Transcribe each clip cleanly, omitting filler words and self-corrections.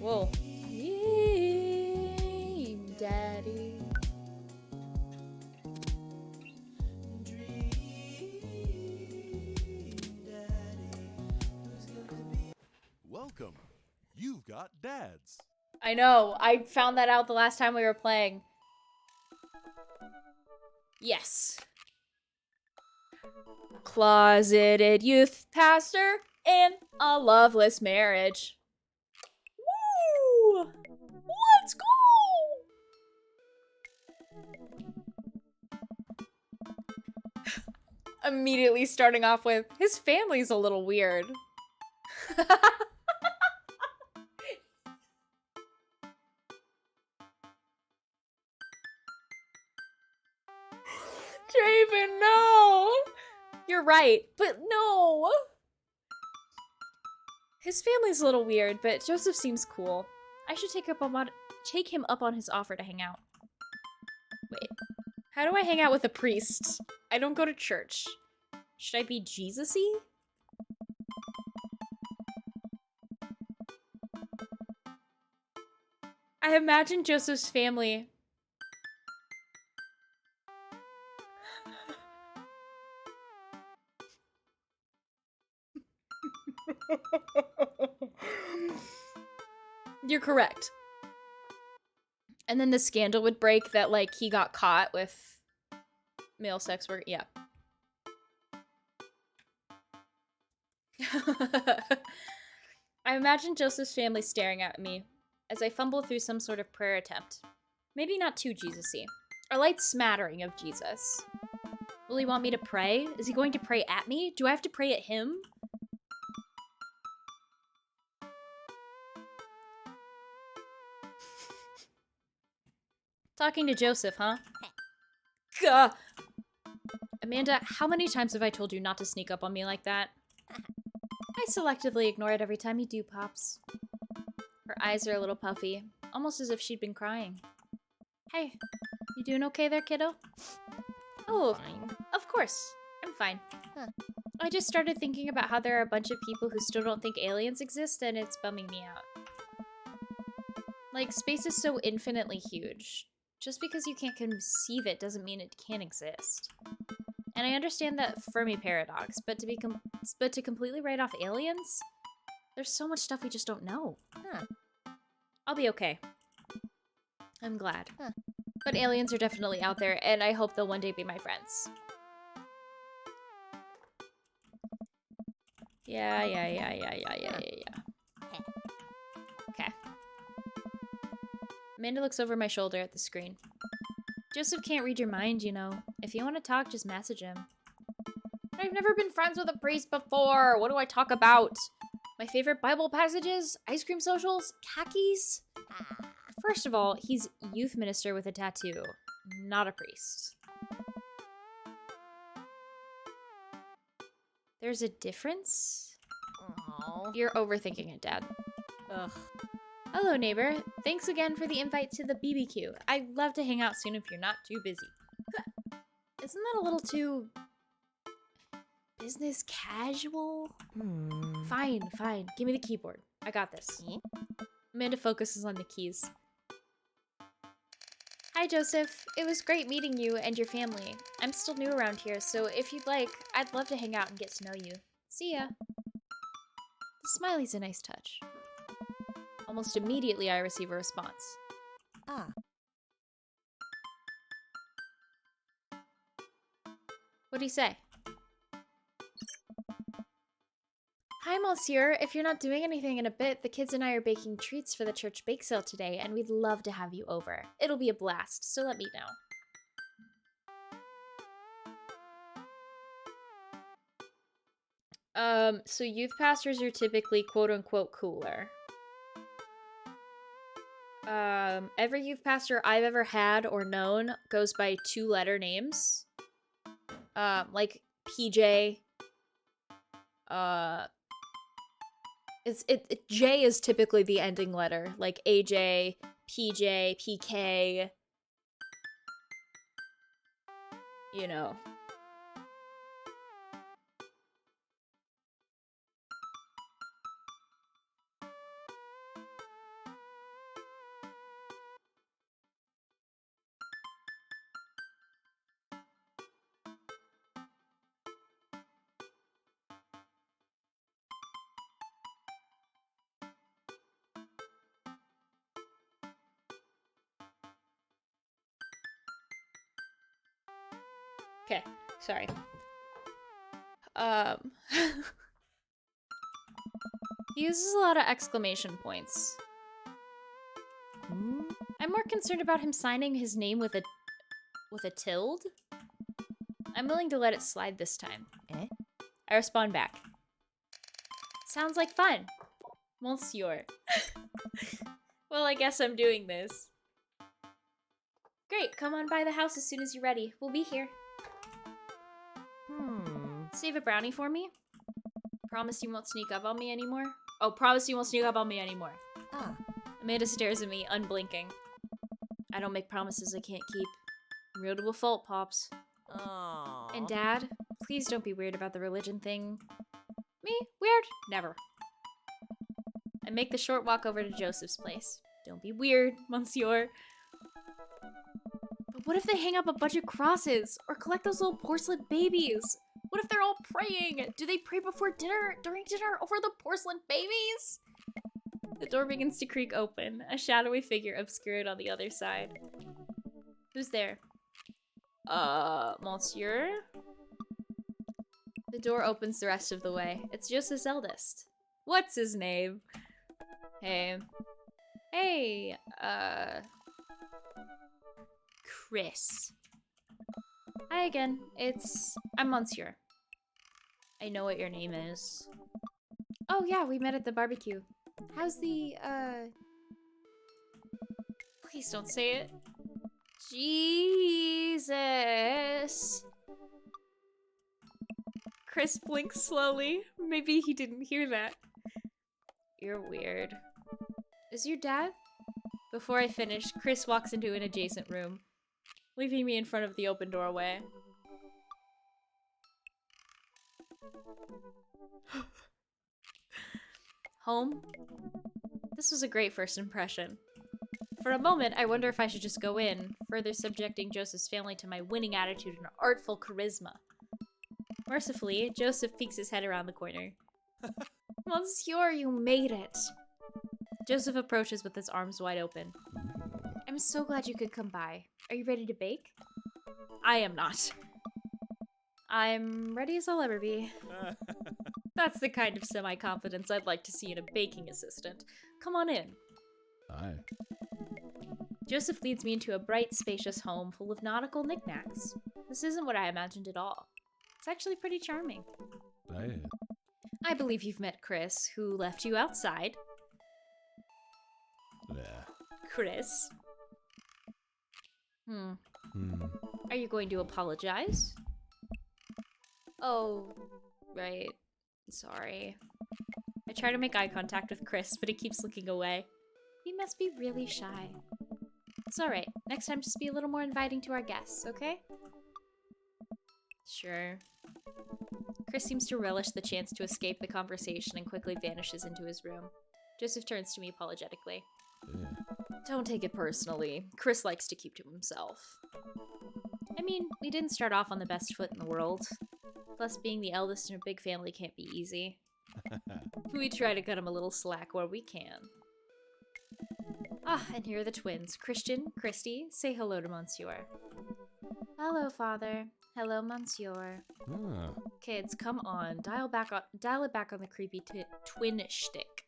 Whoa. Daddy. Welcome. You've got dads. I know. I found that out the last time we were playing. Yes. Closeted youth pastor in a loveless marriage. Woo! Let's go! Immediately starting off with, his family's a little weird. Draven, no! You're right, but no! His family's a little weird, but Joseph seems cool. I should take him up on his offer to hang out. Wait, how do I hang out with a priest? I don't go to church. Should I be Jesus-y? I imagine Joseph's family. You're correct. And then the scandal would break that, like, he got caught with male sex work. Yeah. I imagine Joseph's family staring at me as I fumble through some sort of prayer attempt. Maybe not too Jesus-y. A light smattering of Jesus. Will he want me to pray? Is he going to pray at me? Do I have to pray at him? Talking to Joseph, huh? Gah! Amanda, how many times have I told you not to sneak up on me like that? I selectively ignore it every time you do, Pops. Her eyes are a little puffy, almost as if she'd been crying. Hey, you doing okay there, kiddo? Oh, fine. Of course. I'm fine. I just started thinking about how there are a bunch of people who still don't think aliens exist, and it's bumming me out. Like, space is so infinitely huge. Just because you can't conceive it doesn't mean it can't exist. And I understand that Fermi paradox, but to completely write off aliens? There's so much stuff we just don't know. I'll be okay. I'm glad. But aliens are definitely out there, and I hope they'll one day be my friends. Yeah. Okay. Amanda looks over my shoulder at the screen. Joseph can't read your mind, you know. If you want to talk, just message him. I've never been friends with a priest before. What do I talk about? My favorite Bible passages? Ice cream socials? Khakis? First of all, he's youth minister with a tattoo, not a priest. There's a difference? Aww. You're overthinking it, Dad. Ugh. Hello, neighbor. Thanks again for the invite to the BBQ. I'd love to hang out soon if you're not too busy. Isn't that a little too... business casual? Fine. Give me the keyboard. I got this. Amanda focuses on the keys. Hi, Joseph. It was great meeting you and your family. I'm still new around here, so if you'd like, I'd love to hang out and get to know you. See ya. The smiley's a nice touch. Almost immediately, I receive a response. What'd he say? Hi, Monsieur. If you're not doing anything in a bit, the kids and I are baking treats for the church bake sale today, and we'd love to have you over. It'll be a blast, so let me know. So youth pastors are typically quote-unquote cooler. Every youth pastor I've ever had or known goes by 2-letter names. Like PJ. J is typically the ending letter, like AJ, PJ, PK. You know. Okay, sorry. He uses a lot of exclamation points. I'm more concerned about him signing his name with a tilde. I'm willing to let it slide this time. I respond back. Sounds like fun, Monsieur. Well, I guess I'm doing this. Great, come on by the house as soon as you're ready. We'll be here. Save a brownie for me? Promise you won't sneak up on me anymore? Oh, promise you won't sneak up on me anymore. Amanda stares at me, unblinking. I don't make promises I can't keep. I'm real to a fault, Pops. Aww. And Dad, please don't be weird about the religion thing. Me? Weird? Never. I make the short walk over to Joseph's place. Don't be weird, Monsieur. But what if they hang up a bunch of crosses? Or collect those little porcelain babies? What if they're all praying? Do they pray before dinner, during dinner, over the porcelain babies? The door begins to creak open, a shadowy figure obscured on the other side. Who's there? Monsieur? The door opens the rest of the way. It's Joseph's eldest. What's his name? Hey. Hey, Chris. Hi again. I'm Monsieur. I know what your name is. Oh yeah, we met at the barbecue. How's the, Please don't say it. Jesus. Chris blinks slowly. Maybe he didn't hear that. You're weird. Is your dad? Before I finish, Chris walks into an adjacent room, leaving me in front of the open doorway. Home? This was a great first impression. For a moment, I wonder if I should just go in, further subjecting Joseph's family to my winning attitude and artful charisma. Mercifully, Joseph peeks his head around the corner. Monsieur, you made it! Joseph approaches with his arms wide open. I'm so glad you could come by. Are you ready to bake? I am not. I'm ready as I'll ever be. That's the kind of semi-confidence I'd like to see in a baking assistant. Come on in. Hi. Joseph leads me into a bright, spacious home full of nautical knickknacks. This isn't what I imagined at all. It's actually pretty charming. Hi. I believe you've met Chris, who left you outside. Yeah. Chris? Are you going to apologize? Oh, right. Sorry. I try to make eye contact with Chris, but he keeps looking away. He must be really shy. It's alright. Next time, just be a little more inviting to our guests, okay? Sure. Chris seems to relish the chance to escape the conversation and quickly vanishes into his room. Joseph turns to me apologetically. Yeah. Don't take it personally. Chris likes to keep to himself. I mean, we didn't start off on the best foot in the world. Plus, being the eldest in a big family can't be easy. We try to cut him a little slack where we can. Ah, and here are the twins. Christian, Christy, say hello to Monsieur. Hello, Father. Hello, Monsieur. Ah. Kids, come on. Dial it back on the creepy twin shtick.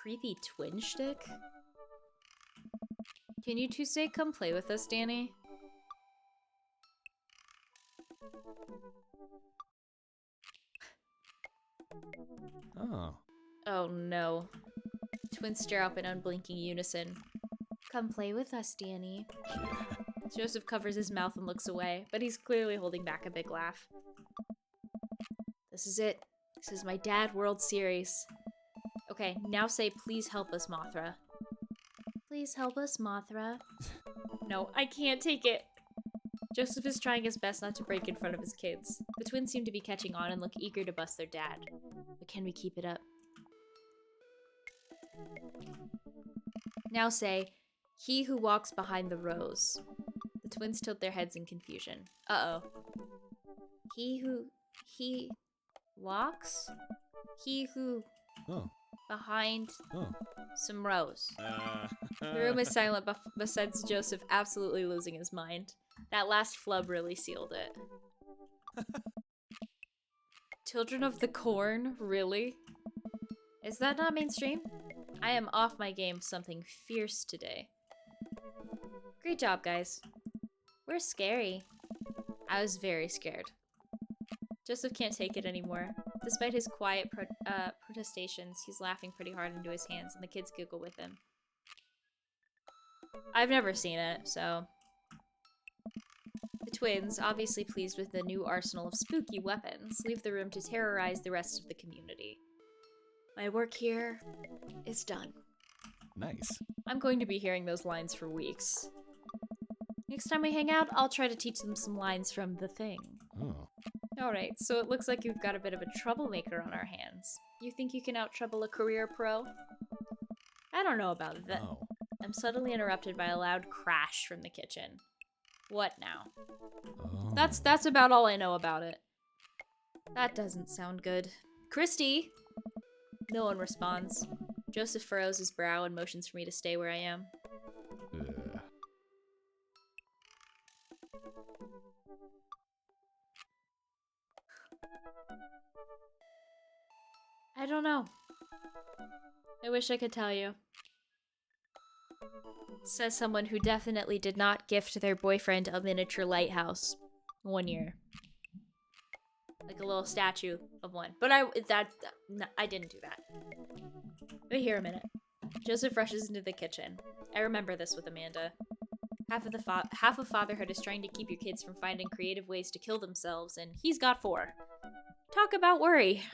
Creepy twin shtick? Can you two say come play with us, Danny? Oh. Oh no. Twins stare up in unblinking unison. Come play with us, Danny. Yeah. Joseph covers his mouth and looks away, but he's clearly holding back a big laugh. This is it. This is my Dad World Series. Okay, now say please help us, Mothra. Please help us, Mothra. No, I can't take it. Joseph is trying his best not to break in front of his kids. The twins seem to be catching on and look eager to bust their dad. But can we keep it up? Now say, he who walks behind the rose. The twins tilt their heads in confusion. Uh-oh. He walks? He who Oh. behind Oh. some rose. The room is silent besides Joseph absolutely losing his mind. That last flub really sealed it. Children of the Corn? Really? Is that not mainstream? I am off my game something fierce today. Great job, guys. We're scary. I was very scared. Joseph can't take it anymore. Despite his quiet protestations, he's laughing pretty hard into his hands, and the kids giggle with him. I've never seen it, so... The twins, obviously pleased with the new arsenal of spooky weapons, leave the room to terrorize the rest of the community. My work here is done. Nice. I'm going to be hearing those lines for weeks. Next time we hang out, I'll try to teach them some lines from The Thing. Oh. Alright, so it looks like you've got a bit of a troublemaker on our hands. You think you can out-trouble a career pro? I don't know about that. Oh. I'm suddenly interrupted by a loud crash from the kitchen. What now? Oh. That's about all I know about it. That doesn't sound good. Christy! No one responds. Joseph furrows his brow and motions for me to stay where I am. Ugh. I don't know. I wish I could tell you. Says someone who definitely did not gift their boyfriend a miniature lighthouse 1 year. Like a little statue of one. But I didn't do that. Wait here a minute. Joseph rushes into the kitchen. I remember this with Amanda. Half of fatherhood is trying to keep your kids from finding creative ways to kill themselves, and he's got 4. Talk about worry.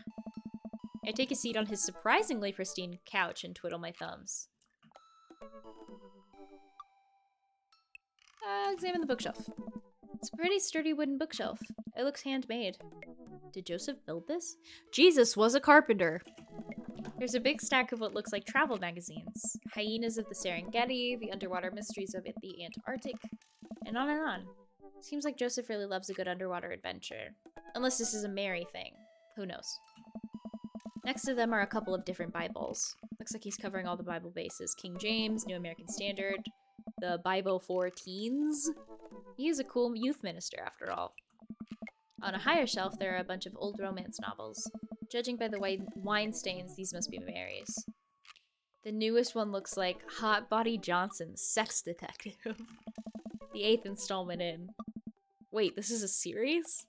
I take a seat on his surprisingly pristine couch and twiddle my thumbs. Examine the bookshelf. It's a pretty sturdy wooden bookshelf. It looks handmade. Did Joseph build this? Jesus was a carpenter. There's a big stack of what looks like travel magazines. Hyenas of the Serengeti, the underwater mysteries of the Antarctic, and on and on. Seems like Joseph really loves a good underwater adventure. Unless this is a Mary thing. Who knows? Next to them are a couple of different Bibles. Looks like he's covering all the Bible bases. King James, New American Standard, the Bible for Teens. He is a cool youth minister, after all. On a higher shelf, there are a bunch of old romance novels. Judging by the wine stains, these must be Mary's. The newest one looks like Hot Body Johnson's Sex Detective. The 8th installment in. Wait, this is a series?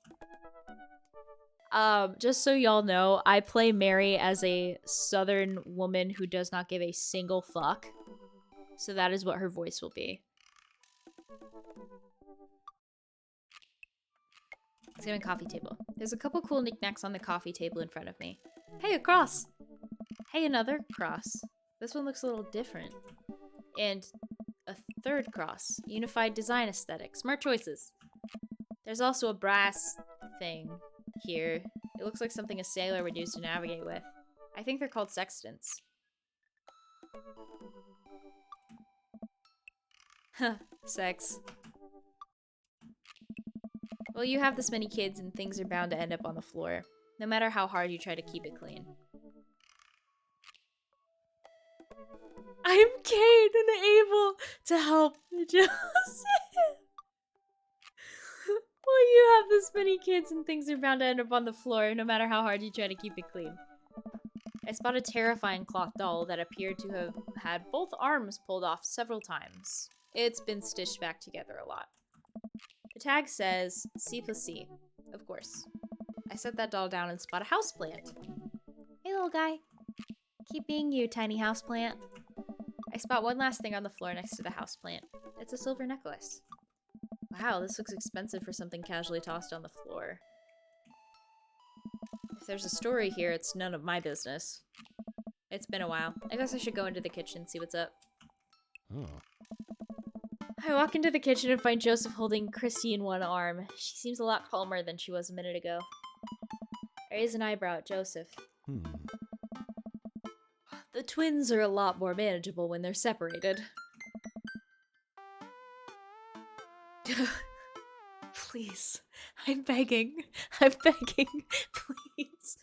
Just so y'all know, I play Mary as a southern woman who does not give a single fuck. So that is what her voice will be. Examine coffee table. There's a couple cool knickknacks on the coffee table in front of me. Hey, a cross! Hey, another cross. This one looks a little different. And a third cross. Unified design aesthetic. Smart choices. There's also a brass thing here. It looks like something a sailor would use to navigate with. I think they're called sextants. Huh, sex. Well, you have this many kids and things are bound to end up on the floor, no matter how hard you try to keep it clean. I'm Kate and able to help Joseph. Well, you have this many kids and things are bound to end up on the floor, no matter how hard you try to keep it clean. I spot a terrifying cloth doll that appeared to have had both arms pulled off several times. It's been stitched back together a lot. The tag says C+C, of course. I set that doll down and spot a houseplant. Hey, little guy. Keep being you, tiny houseplant. I spot one last thing on the floor next to the houseplant. It's a silver necklace. Wow, this looks expensive for something casually tossed on the floor. If there's a story here, it's none of my business. It's been a while. I guess I should go into the kitchen and see what's up. Oh. I walk into the kitchen and find Joseph holding Christy in one arm. She seems a lot calmer than she was a minute ago. I raise an eyebrow at Joseph. The twins are a lot more manageable when they're separated. Please. I'm begging. I'm begging. Please.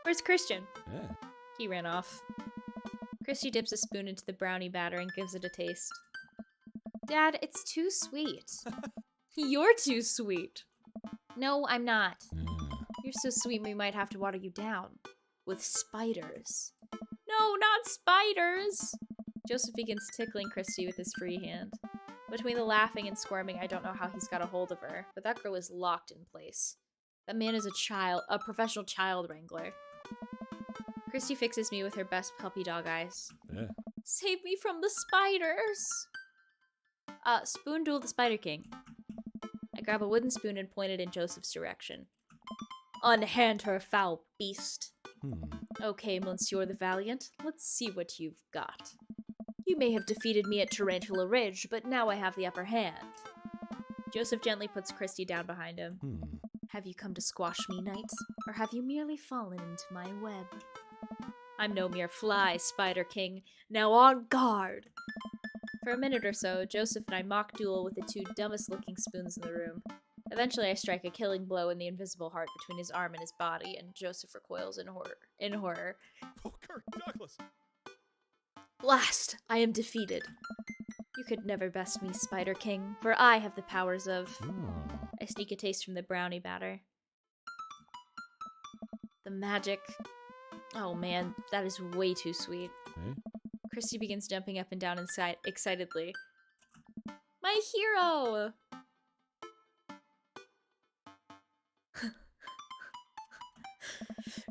Where's Christian? Yeah. He ran off. Christy dips a spoon into the brownie batter and gives it a taste. Dad, it's too sweet. You're too sweet. No, I'm not. Uh, You're so sweet we might have to water you down. With spiders. No, not spiders! Joseph begins tickling Christy with his free hand. Between the laughing and squirming, I don't know how he's got a hold of her, but that girl is locked in place. That man is a professional child wrangler. Christy fixes me with her best puppy dog eyes. yeah. Save me from the spiders! Spoon duel the Spider King. I grab a wooden spoon and point it in Joseph's direction. Unhand her, foul beast. Hmm. Okay, Monsieur the Valiant, let's see what you've got. You may have defeated me at Tarantula Ridge, but now I have the upper hand. Joseph gently puts Christy down behind him. Hmm. Have you come to squash me, knight? Or have you merely fallen into my web? I'm no mere fly, Spider King. Now on guard! For a minute or so, Joseph and I mock duel with the two dumbest looking spoons in the room. Eventually, I strike a killing blow in the invisible heart between his arm and his body, and Joseph recoils in horror. Oh, Kirk Douglas. Blast! I am defeated. You could never best me, Spider King, for I have the powers of... Oh. I sneak a taste from the brownie batter. The magic... Oh man, that is way too sweet. Eh? Christy begins jumping up and down excitedly. My hero!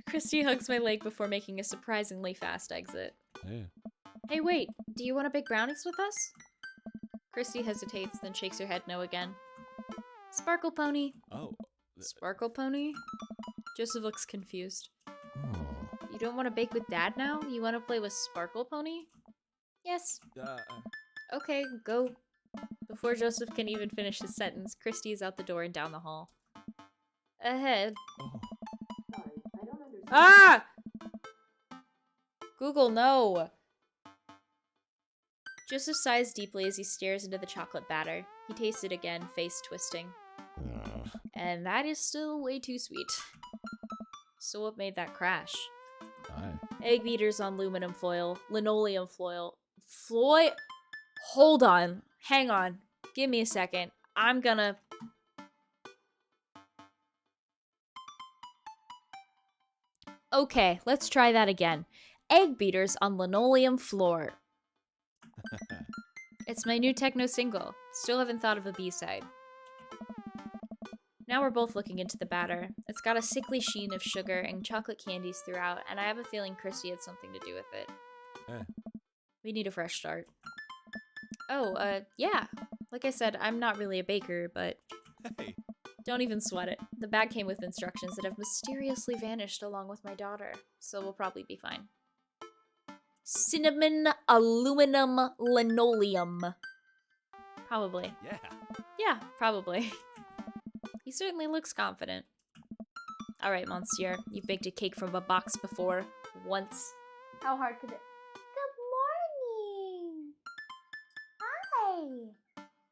Christy hugs my leg before making a surprisingly fast exit. Yeah. Hey, wait, do you want to bake brownies with us? Christy hesitates, then shakes her head no again. Sparkle Pony. Oh. Sparkle Pony? Joseph looks confused. Oh. You don't want to bake with Dad now? You want to play with Sparkle Pony? Yes. Okay, go. Before Joseph can even finish his sentence, Christy is out the door and down the hall. Ahead. Oh. Ah! Google, no! Joseph sighs deeply as he stares into the chocolate batter. He tastes it again, face twisting. And that is still way too sweet. So what made that crash? Aye. Egg beaters on linoleum foil. Hold on. Hang on. Give me a second. I'm gonna... Okay, let's try that again. Egg beaters on linoleum floor. It's my new techno single. Still haven't thought of a B-side. Now we're both looking into the batter. It's got a sickly sheen of sugar and chocolate candies throughout, and I have a feeling Christy had something to do with it. We need a fresh start. Oh, yeah. Like I said, I'm not really a baker, but Hey. don't even sweat it. The bag came with instructions that have mysteriously vanished along with my daughter, so we'll probably be fine. Cinnamon aluminum linoleum. Probably. Yeah. Yeah, probably. He certainly looks confident. Alright, Monsieur. You've baked a cake from a box before. Once. How hard could it... Good morning. Hi.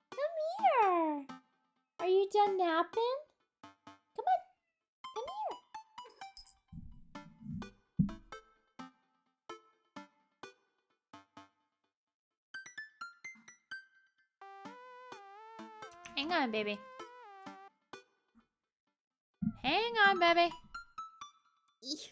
Come here. Are you done napping? Come on. Come here. Hang on, baby. Hang on, baby. Eek.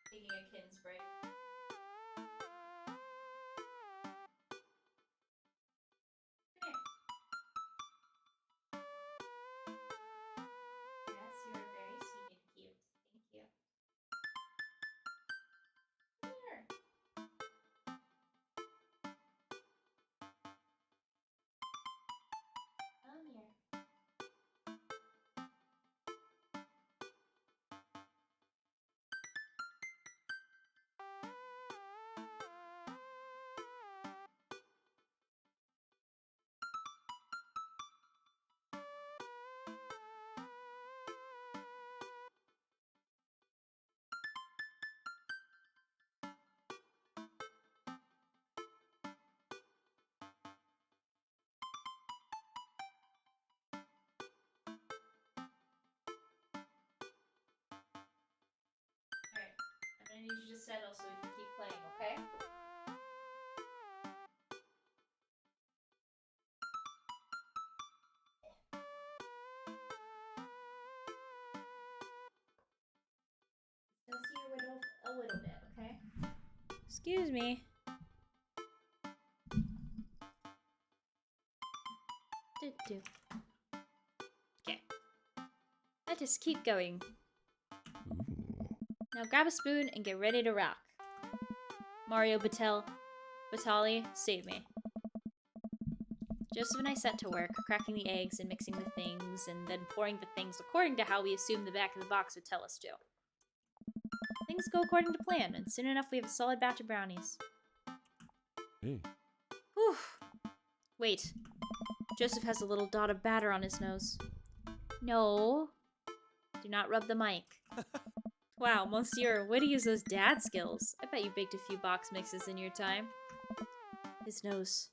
Taking a kin's break. Yes, you are very sweet and cute. Thank you. Here. Come here. settle so we can keep playing, okay? Just you a little bit, okay? Excuse me. Okay. Let us keep going. Ooh. Now grab a spoon and get ready to rock. Mario Batali, save me. Joseph and I set to work, cracking the eggs and mixing the things, and then pouring the things according to how we assumed the back of the box would tell us to. Things go according to plan, and soon enough we have a solid batch of brownies. Hey. Whew. Wait. Joseph has a little dot of batter on his nose. No. Do not rub the mic. Wow, Monsieur, way to use those dad skills. I bet you baked a few box mixes in your time. His nose.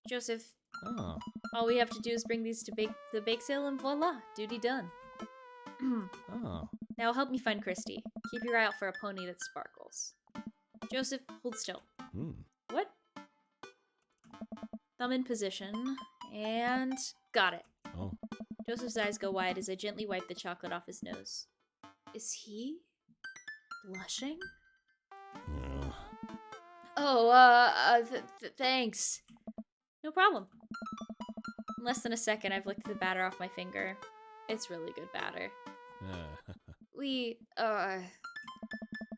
Joseph, Oh. all we have to do is bring these to the bake sale and voila, duty done. Oh. Now help me find Christy. Keep your eye out for a pony that sparkles. Joseph, hold still. Hmm. What? Thumb in position, and got it. Oh. Joseph's eyes go wide as I gently wipe the chocolate off his nose. Is he blushing? Yeah. Oh, thanks. No problem. In less than a second, I've licked the batter off my finger. It's really good batter. Yeah. We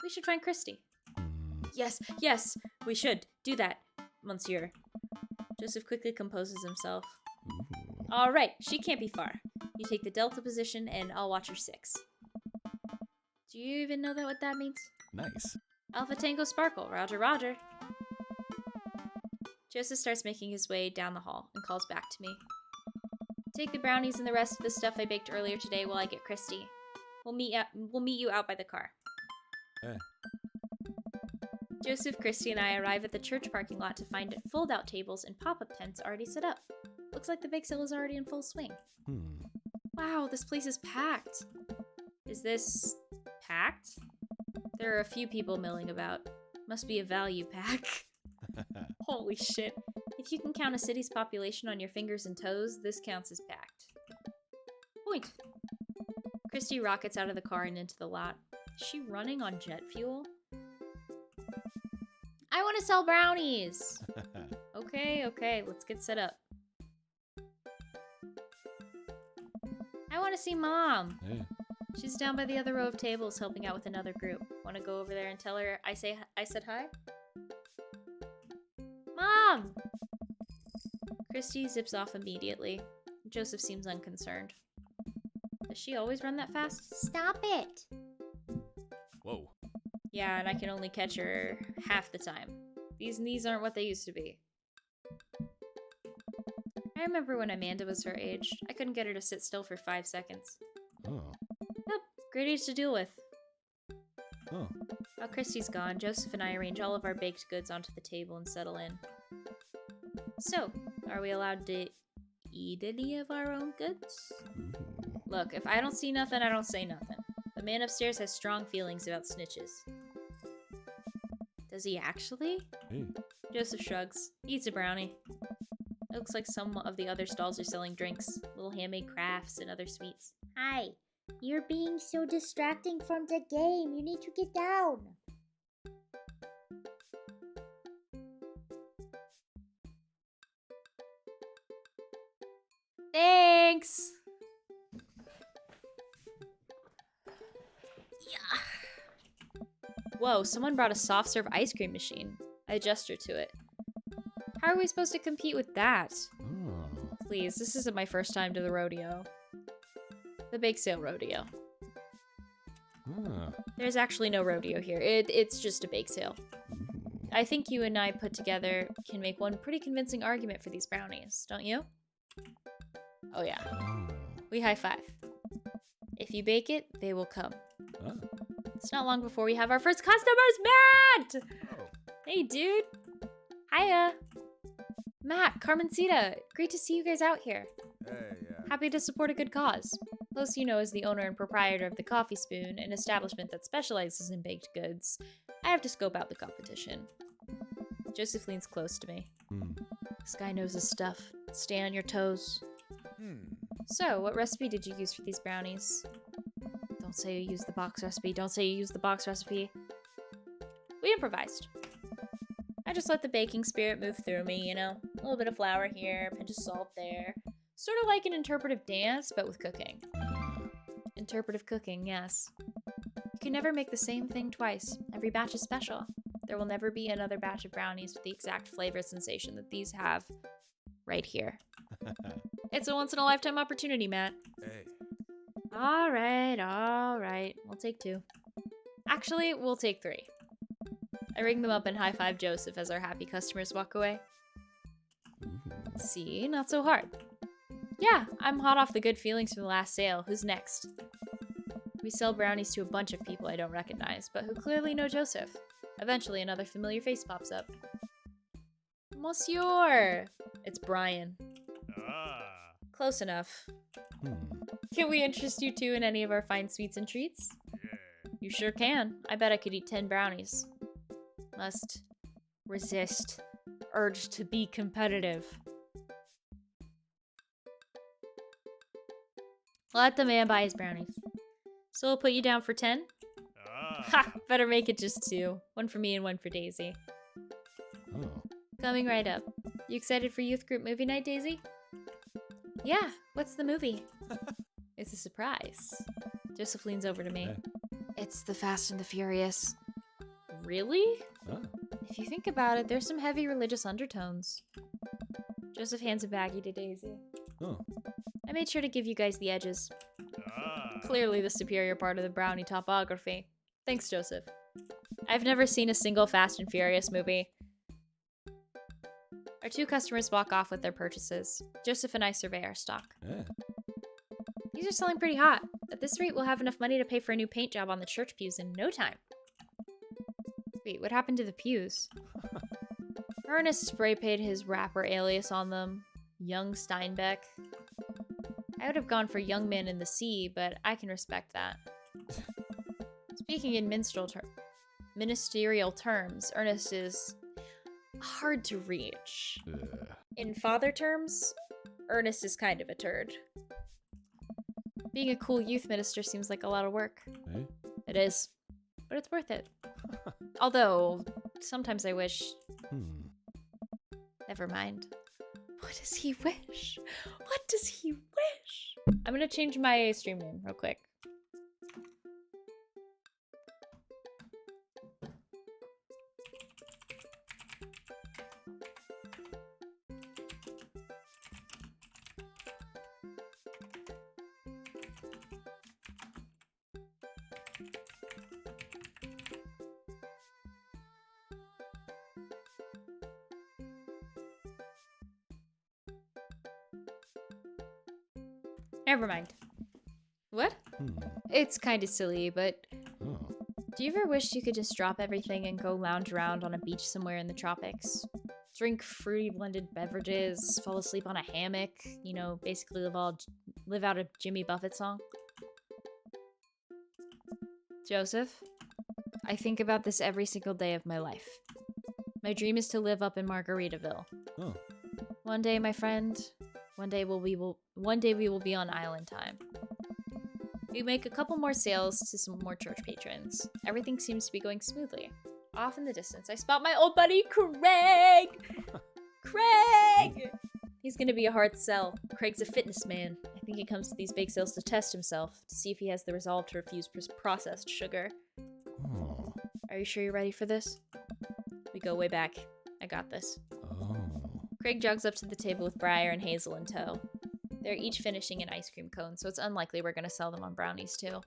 should find Christy. Hmm. Yes, we should. Do that, Monsieur. Joseph quickly composes himself. Ooh. All right, she can't be far. You take the delta position, and I'll watch her 6. Do you even know what that means? Nice. Alpha Tango Sparkle, Roger, Roger. Joseph starts making his way down the hall and calls back to me. Take the brownies and the rest of the stuff I baked earlier today while I get Christy. We'll meet you out by the car. Okay. Joseph, Christy, and I arrive at the church parking lot to find fold-out tables and pop-up tents already set up. Looks like the bake sale is already in full swing. Hmm. Wow, this place is packed. Is this packed? There are a few people milling about. Must be a value pack. Holy shit. If you can count a city's population on your fingers and toes, this counts as packed. Point. Christy rockets out of the car and into the lot. Is she running on jet fuel? I want to sell brownies! Okay, let's get set up. I want to see Mom! Hey. She's down by the other row of tables helping out with another group. Want to go over there and tell her I said hi? Mom! Christy zips off immediately. Joseph seems unconcerned. Does she always run that fast? Stop it! Whoa. Yeah, and I can only catch her half the time. These knees aren't what they used to be. I remember when Amanda was her age. I couldn't get her to sit still for 5 seconds. Oh. Yep, great age to deal with. Oh. While Christy's gone, Joseph and I arrange all of our baked goods onto the table and settle in. So, are we allowed to eat any of our own goods? Ooh. Look, if I don't see nothing, I don't say nothing. The man upstairs has strong feelings about snitches. Does he actually? Hey. Joseph shrugs. Eats a brownie. It looks like some of the other stalls are selling drinks, little handmade crafts, and other sweets. Hi. You're being so distracting from the game. You need to get down. Thanks! Yeah. Whoa, someone brought a soft serve ice cream machine. I gesture to it. How are we supposed to compete with that? Oh. Please, this isn't my first time to the rodeo. The bake sale rodeo. Ah. There's actually no rodeo here. It's just a bake sale. Ooh. I think you and I put together can make one pretty convincing argument for these brownies, don't you? Oh yeah. Oh. We high five. If you bake it, they will come. Ah. It's not long before we have our first customers, Matt! Oh. Hey, dude. Hiya. Matt, Carmencita, great to see you guys out here. Hey, yeah. Happy to support a good cause. Los, you know, is the owner and proprietor of the Coffee Spoon, an establishment that specializes in baked goods. I have to scope out the competition. Joseph leans close to me. Hmm. This guy knows his stuff. Stay on your toes. Hmm. So, what recipe did you use for these brownies? Don't say you used the box recipe. Don't say you used the box recipe. We improvised. I just let the baking spirit move through me, you know? A little bit of flour here, a pinch of salt there. Sort of like an interpretive dance, but with cooking. Interpretive cooking, yes. You can never make the same thing twice. Every batch is special. There will never be another batch of brownies with the exact flavor sensation that these have right here. It's a once-in-a-lifetime opportunity, Matt. Hey. All right. We'll take 2. Actually, we'll take 3. I ring them up and high-five Joseph as our happy customers walk away. Ooh. See, not so hard. Yeah, I'm hot off the good feelings from the last sale. Who's next? We sell brownies to a bunch of people I don't recognize, but who clearly know Joseph. Eventually, another familiar face pops up. Monsieur! It's Brian. Close enough. Hmm. Can we interest you two in any of our fine sweets and treats? You sure can. I bet I could eat 10 brownies. Must resist urge to be competitive. Let the man buy his brownies. So we'll put you down for 10? Ha! Better make it just 2. One for me and one for Daisy. Oh. Coming right up. You excited for youth group movie night, Daisy? Yeah, what's the movie? It's a surprise. Joseph leans over to me. Hey. It's The Fast and the Furious. Really? Oh. If you think about it, there's some heavy religious undertones. Joseph hands a baggie to Daisy. Oh. I made sure to give you guys the edges. Clearly the superior part of the brownie topography. Thanks, Joseph. I've never seen a single Fast and Furious movie. Our 2 customers walk off with their purchases. Joseph and I survey our stock. Yeah. These are selling pretty hot. At this rate, we'll have enough money to pay for a new paint job on the church pews in no time. Wait, what happened to the pews? Ernest spray painted his rapper alias on them. Young Steinbeck. I would have gone for Young Man in the Sea, but I can respect that. Speaking in ministerial terms, Ernest is hard to reach. In father terms, Ernest is kind of a turd. Being a cool youth minister seems like a lot of work. Hey. It is, but it's worth it. Although, sometimes I wish... Hmm. Never mind. What does he wish? What does he wish? I'm gonna change my stream name real quick. Never mind. What? Hmm. It's kind of silly, but Oh. do you ever wish you could just drop everything and go lounge around on a beach somewhere in the tropics? Drink fruity blended beverages, fall asleep on a hammock, you know, basically live out a Jimmy Buffett song? Joseph, I think about this every single day of my life. My dream is to live up in Margaritaville. Oh. One day, my friend, one day we will be on island time. We make a couple more sales to some more church patrons. Everything seems to be going smoothly. Off in the distance, I spot my old buddy, Craig! Craig! He's gonna be a hard sell. Craig's a fitness man. I think he comes to these bake sales to test himself, to see if he has the resolve to refuse processed sugar. Oh. Are you sure you're ready for this? We go way back. I got this. Oh. Craig jogs up to the table with Briar and Hazel in tow. They're each finishing an ice cream cone, so it's unlikely we're gonna sell them on brownies too.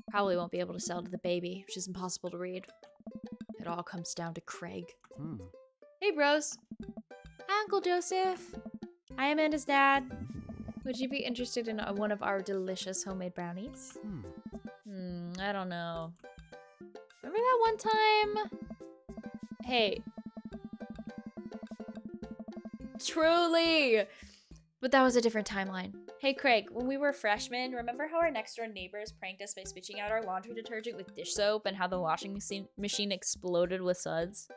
Probably won't be able to sell to the baby, which is impossible to read. It all comes down to Craig. Hmm. Hey bros! Hi Uncle Joseph! Hi Amanda's dad! Would you be interested in one of our delicious homemade brownies? I don't know. Remember that one time? Hey. Truly! But that was a different timeline. Hey Craig, when we were freshmen, remember how our next door neighbors pranked us by switching out our laundry detergent with dish soap and how the washing machine exploded with suds?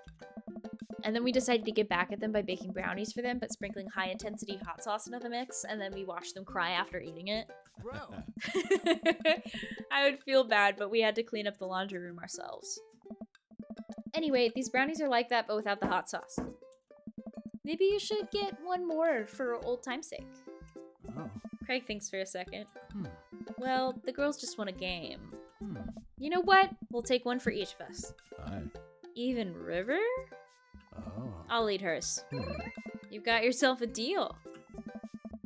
And then we decided to get back at them by baking brownies for them, but sprinkling high intensity hot sauce into the mix, and then we watched them cry after eating it. Bro. I would feel bad, but we had to clean up the laundry room ourselves. Anyway, these brownies are like that, but without the hot sauce. Maybe you should get one more for old time's sake. Oh. Craig thinks for a second. Hmm. Well, the girls just want a game. Hmm. You know what? We'll take one for each of us. Aye. Even River? Oh. I'll lead hers. Hmm. You've got yourself a deal.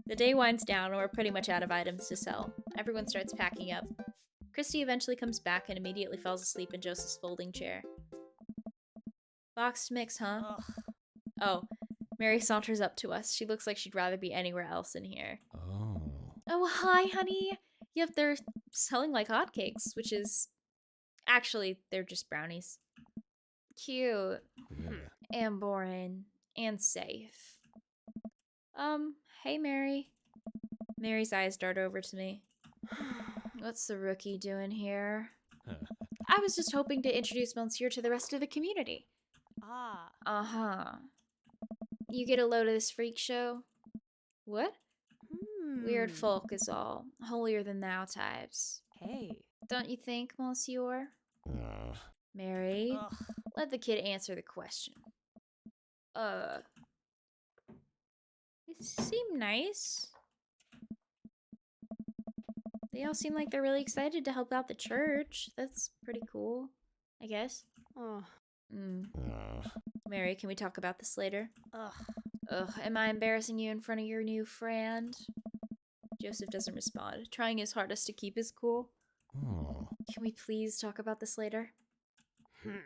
The day winds down and we're pretty much out of items to sell. Everyone starts packing up. Christy eventually comes back and immediately falls asleep in Joseph's folding chair. Boxed mix, huh? Ugh. Oh, Mary saunters up to us. She looks like she'd rather be anywhere else in here. Oh. Oh, hi, honey. Yep, they're selling like hotcakes, which is... Actually, they're just brownies. Cute. Yeah. And boring. And safe. Hey, Mary. Mary's eyes dart over to me. What's the rookie doing here? I was just hoping to introduce Monsieur to the rest of the community. Ah. Uh-huh. You get a load of this freak show? What? Weird Hmm. folk is all. Holier than thou types. Hey. Don't you think, Monsieur? Mary, Ugh. let the kid answer the question. They seem nice. They all seem like they're really excited to help out the church. That's pretty cool, I guess. Ugh. Mary, can we talk about this later? Ugh. Ugh, am I embarrassing you in front of your new friend? Joseph doesn't respond, trying his hardest to keep his cool. Oh. Can we please talk about this later? Hmm.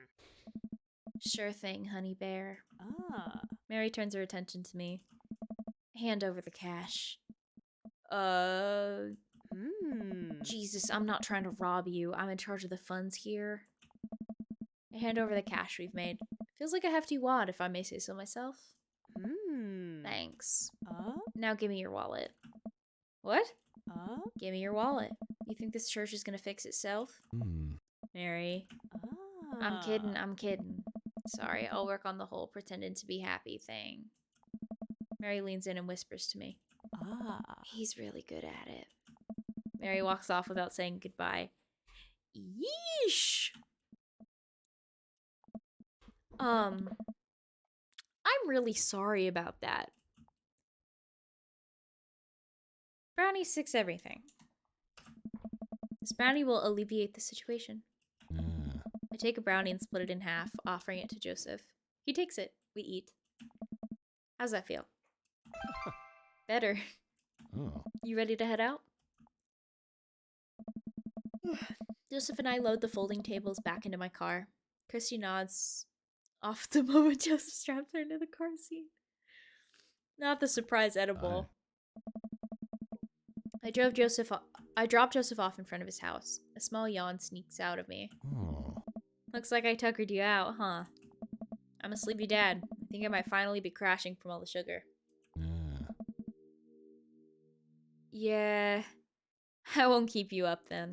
Sure thing, honey bear. Ah. Mary turns her attention to me. Hand over the cash. Hmm. Jesus, I'm not trying to rob you. I'm in charge of the funds here. I hand over the cash we've made. Feels like a hefty wad, if I may say so myself. Hmm. Thanks. Uh. Now give me your wallet. What? Uh. Give me your wallet. You think this church is gonna fix itself? Hmm. Mary. Ah. I'm kidding. Sorry, I'll work on the whole pretending to be happy thing. Mary leans in and whispers to me. Ah. He's really good at it. Mary walks off without saying goodbye. Yeesh! I'm really sorry about that. Brownie fix everything. This brownie will alleviate the situation. Yeah. I take a brownie and split it in half, offering it to Joseph. He takes it. We eat. How's that feel? Better. Oh. You ready to head out? Joseph and I load the folding tables back into my car. Christy nods off the moment Joseph straps her into the car seat. Not the surprise edible. I dropped Joseph off in front of his house. A small yawn sneaks out of me. Oh. Looks like I tuckered you out, huh? I'm a sleepy dad. I think I might finally be crashing from all the sugar. Yeah. Yeah. I won't keep you up then.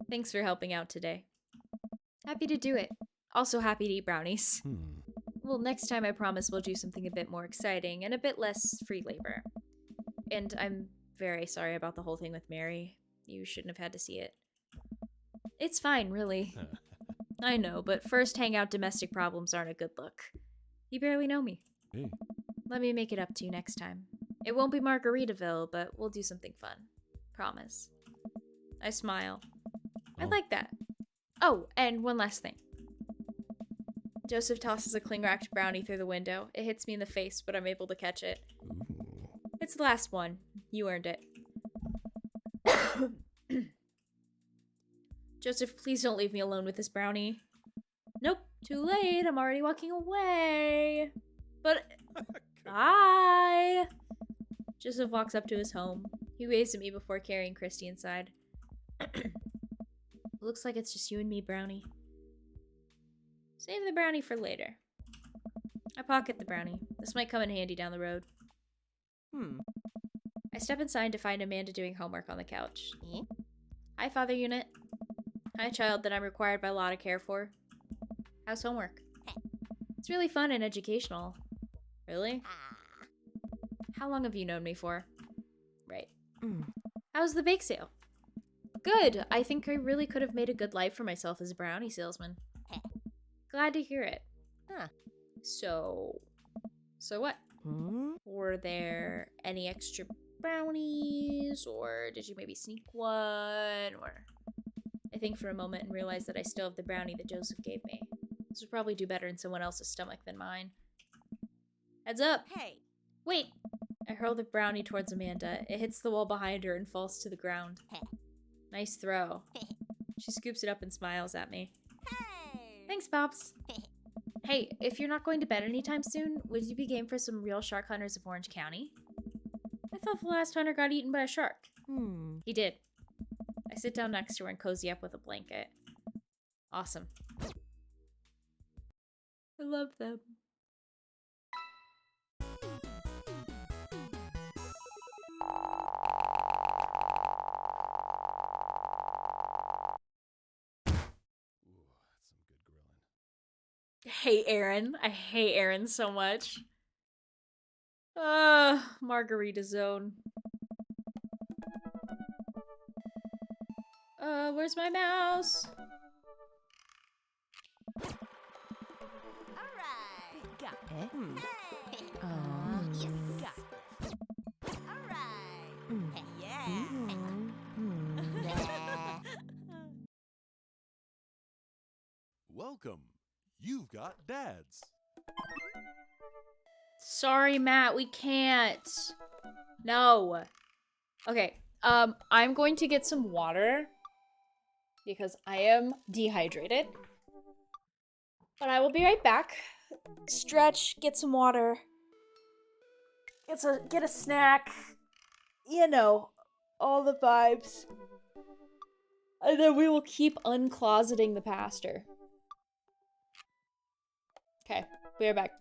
Thanks for helping out today. Happy to do it. Also happy to eat brownies. Hmm. Well, next time I promise we'll do something a bit more exciting and a bit less free labor. And I'm very sorry about the whole thing with Mary. You shouldn't have had to see it. It's fine, really. I know, but first hangout domestic problems aren't a good look. You barely know me. Hey. Let me make it up to you next time. It won't be Margaritaville, but we'll do something fun. Promise. I smile. I Oh. like that. Oh, and one last thing. Joseph tosses a cling-wrapped brownie through the window. It hits me in the face, but I'm able to catch it. Ooh. It's the last one. You earned it. Joseph, please don't leave me alone with this brownie. Nope, too late. I'm already walking away. But bye. Joseph walks up to his home. He waves at me before carrying Christy inside. Looks like it's just you and me, Brownie. Save the brownie for later. I pocket the brownie. This might come in handy down the road. Hmm. I step inside to find Amanda doing homework on the couch. Eh? Hi, Father Unit. Hi, child that I'm required by law to care for. How's homework? It's really fun and educational. Really? How long have you known me for? Right. How's the bake sale? Good. I think I really could have made a good life for myself as a brownie salesman. Glad to hear it. Huh. So what? Were there any extra brownies, or did you maybe sneak one, or... I think for a moment and realized that I still have the brownie that Joseph gave me. This would probably do better in someone else's stomach than mine. Heads up! Hey. Wait! I hurl the brownie towards Amanda. It hits the wall behind her and falls to the ground. Nice throw. She scoops it up and smiles at me. Hey. Thanks, Pops. Hey, if you're not going to bed anytime soon, would you be game for some real shark hunters of Orange County? I thought the last hunter got eaten by a shark. He did. I sit down next to her and cozy up with a blanket. Awesome. I love them. Ooh, that's some good grilling. Hate Aaron. I hate Aaron so much. Margarita zone. Where's my mouse? Alright. Got it. Hey. Yes. Got it. Alright. Yeah. Welcome. You've got dads. Sorry, Matt, we can't. No. Okay, I'm going to get some water because I am dehydrated. But I will be right back. Stretch, get some water. Get a snack. You know, all the vibes. And then we will keep uncloseting the pastor. Okay, be right back.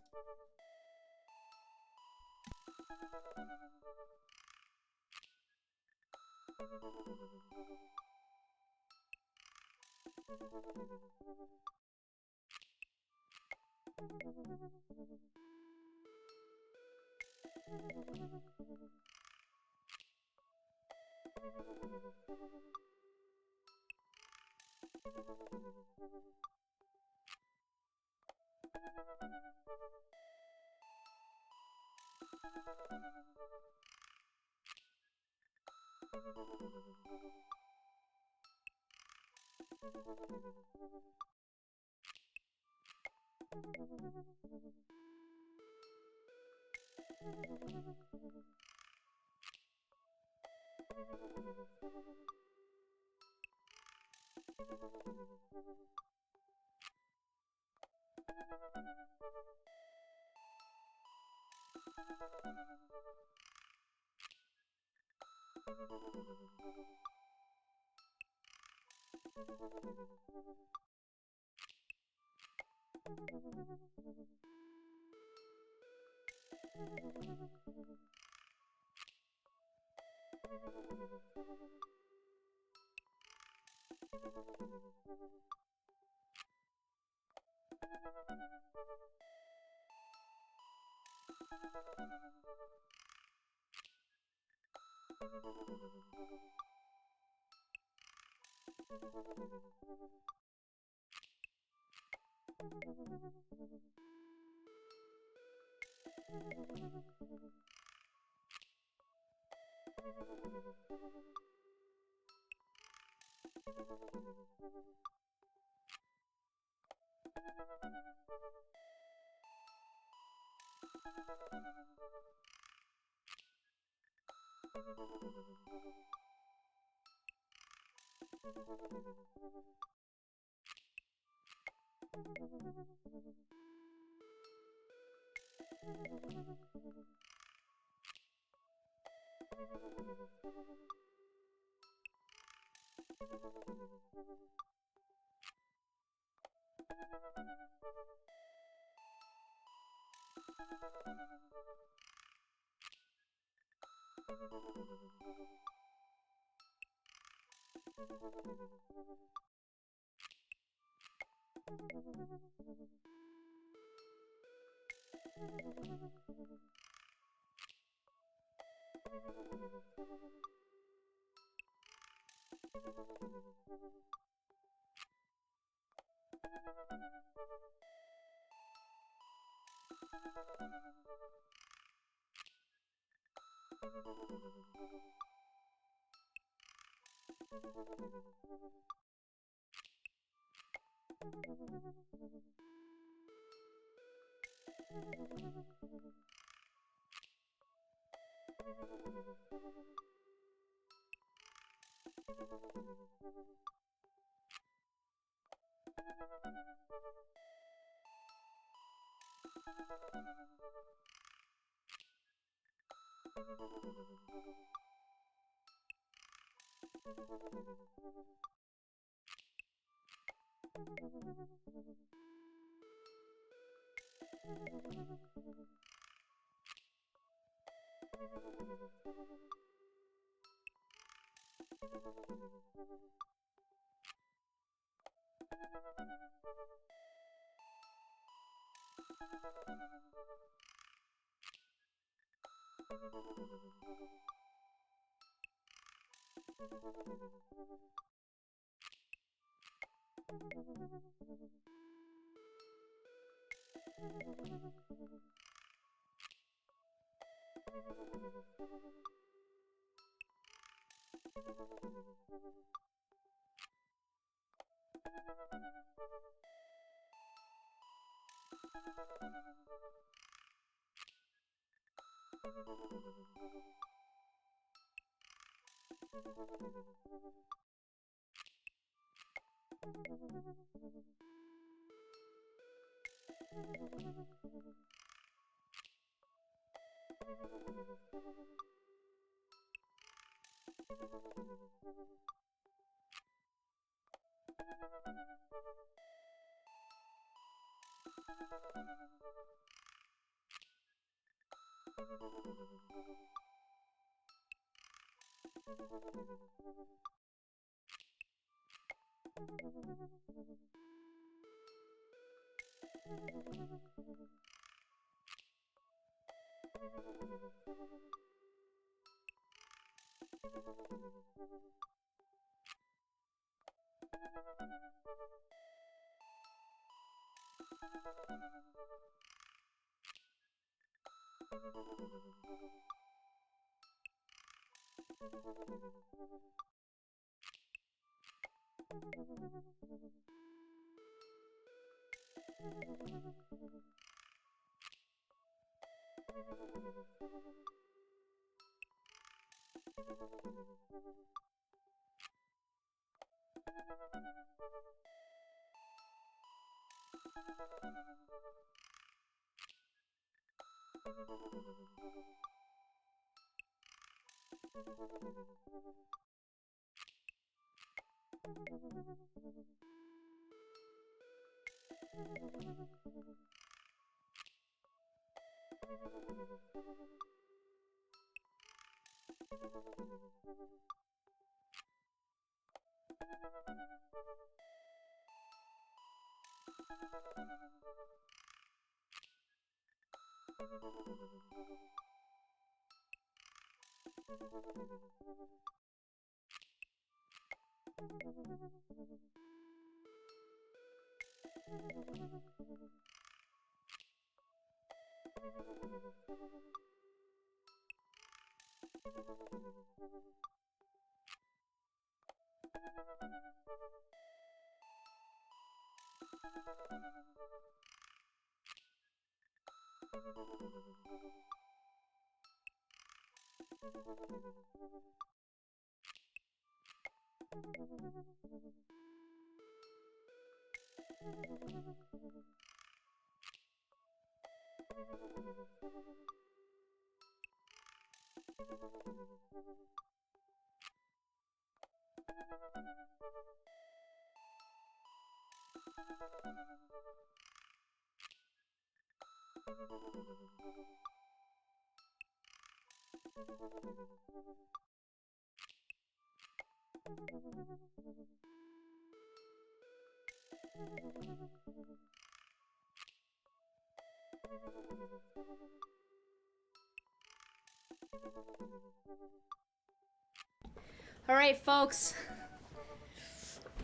All right, folks.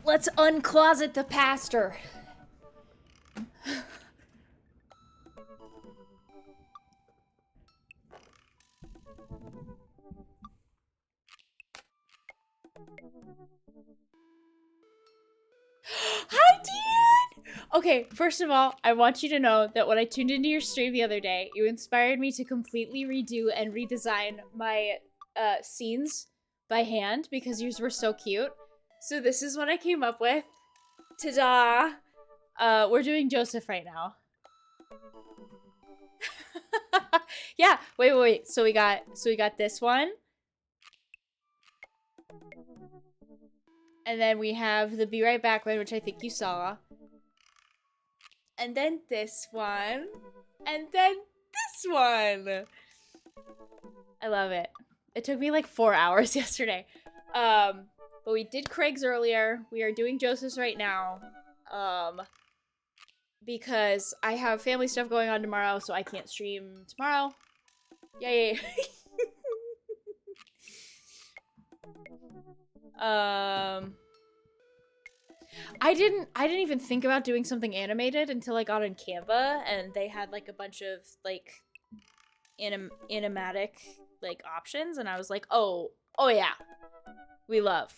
Let's uncloset the pastor. Hi, Dan! Okay, first of all, I want you to know that when I tuned into your stream the other day, you inspired me to completely redo and redesign my scenes by hand because yours were so cute. So this is what I came up with. Ta-da! We're doing Joseph right now. Yeah, wait. So we got this one. And then we have the Be Right Back one, which I think you saw. And then this one. And then this one. I love it. It took me like 4 hours yesterday. But we did Craig's earlier. We are doing Joseph's right now. Because I have family stuff going on tomorrow, so I can't stream tomorrow. Yay. I didn't even think about doing something animated until I got on Canva and they had like a bunch of like animatic like options and I was like, oh yeah. We love.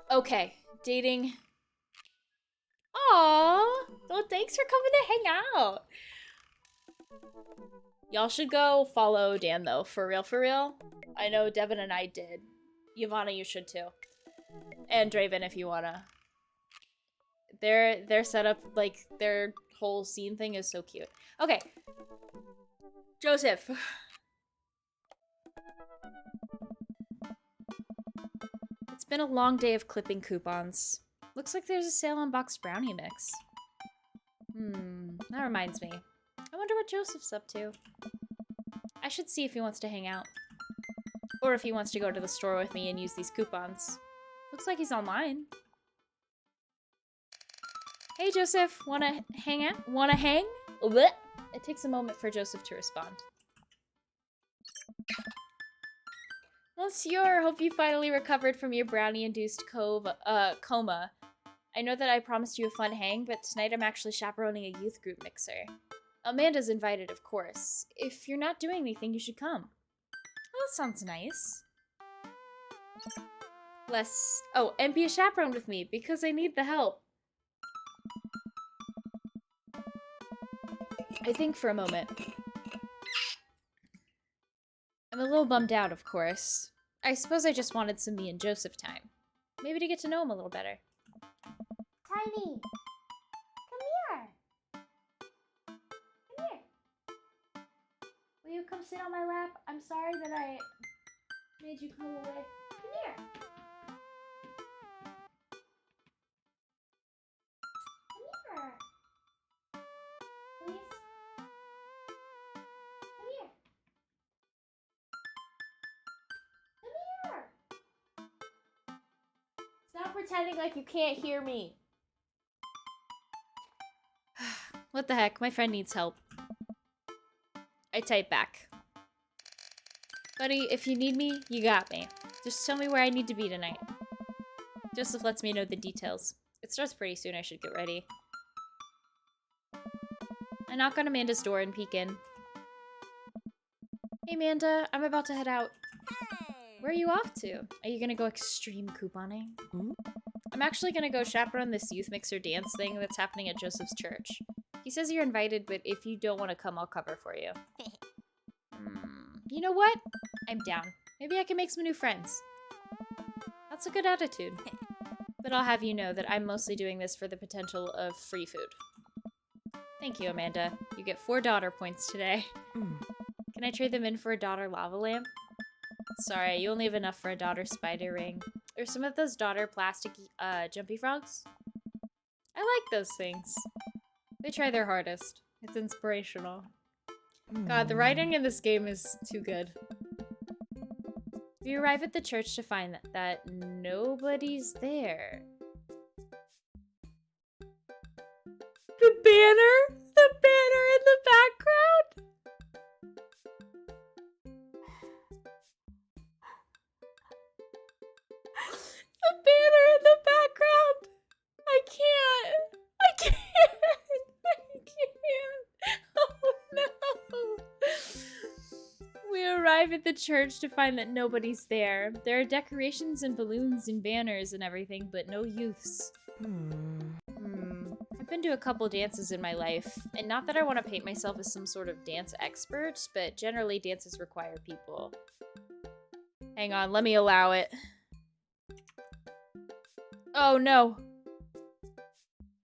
Okay, dating. Aww. Well, thanks for coming to hang out. Y'all should go follow Dan though, for real. I know Devin and I did. Yvonne, you should too. And Draven if you wanna. Their setup, like their whole scene thing is so cute. Okay. Joseph. It's been a long day of clipping coupons. Looks like there's a sale on boxed brownie mix. That reminds me. I wonder what Joseph's up to. I should see if he wants to hang out. Or if he wants to go to the store with me and use these coupons. Looks like he's online. Hey Joseph, wanna hang out? Wanna hang? Blech. It takes a moment for Joseph to respond. Monsieur, hope you finally recovered from your brownie-induced coma. I know that I promised you a fun hang, but tonight I'm actually chaperoning a youth group mixer. Amanda's invited, of course. If you're not doing anything, you should come. Oh, that sounds nice. And be a chaperone with me, because I need the help. I think for a moment. I'm a little bummed out, of course. I suppose I just wanted some me and Joseph time. Maybe to get to know him a little better. Tiny, come here. Come here. Will you come sit on my lap? I'm sorry that I made you come away. Come here. Come here. Please. Come here. Come here. Stop pretending like you can't hear me. What the heck? My friend needs help. I type back. Buddy, if you need me, you got me. Just tell me where I need to be tonight. Joseph lets me know the details. It starts pretty soon, I should get ready. I knock on Amanda's door and peek in. Hey Amanda, I'm about to head out. Where are you off to? Are you gonna go extreme couponing? I'm actually gonna go chaperone this youth mixer dance thing that's happening at Joseph's church. He says you're invited, but if you don't want to come, I'll cover for you. You know what? I'm down. Maybe I can make some new friends. That's a good attitude. But I'll have you know that I'm mostly doing this for the potential of free food. Thank you, Amanda. You get 4 daughter points today. Can I trade them in for a daughter lava lamp? Sorry, you only have enough for a daughter spider ring. Or some of those daughter plastic jumpy frogs. I like those things. They try their hardest. It's inspirational. God, the writing in this game is too good. We arrive at the church to find that nobody's there. The banner? The banner in the background? The banner in the background! I can't! I can't! I can't! Oh no! We arrive at the church to find that nobody's there. There are decorations and balloons and banners and everything, but no youths. I've been to a couple dances in my life, and not that I want to paint myself as some sort of dance expert, but generally dances require people. Hang on, let me allow it. Oh no.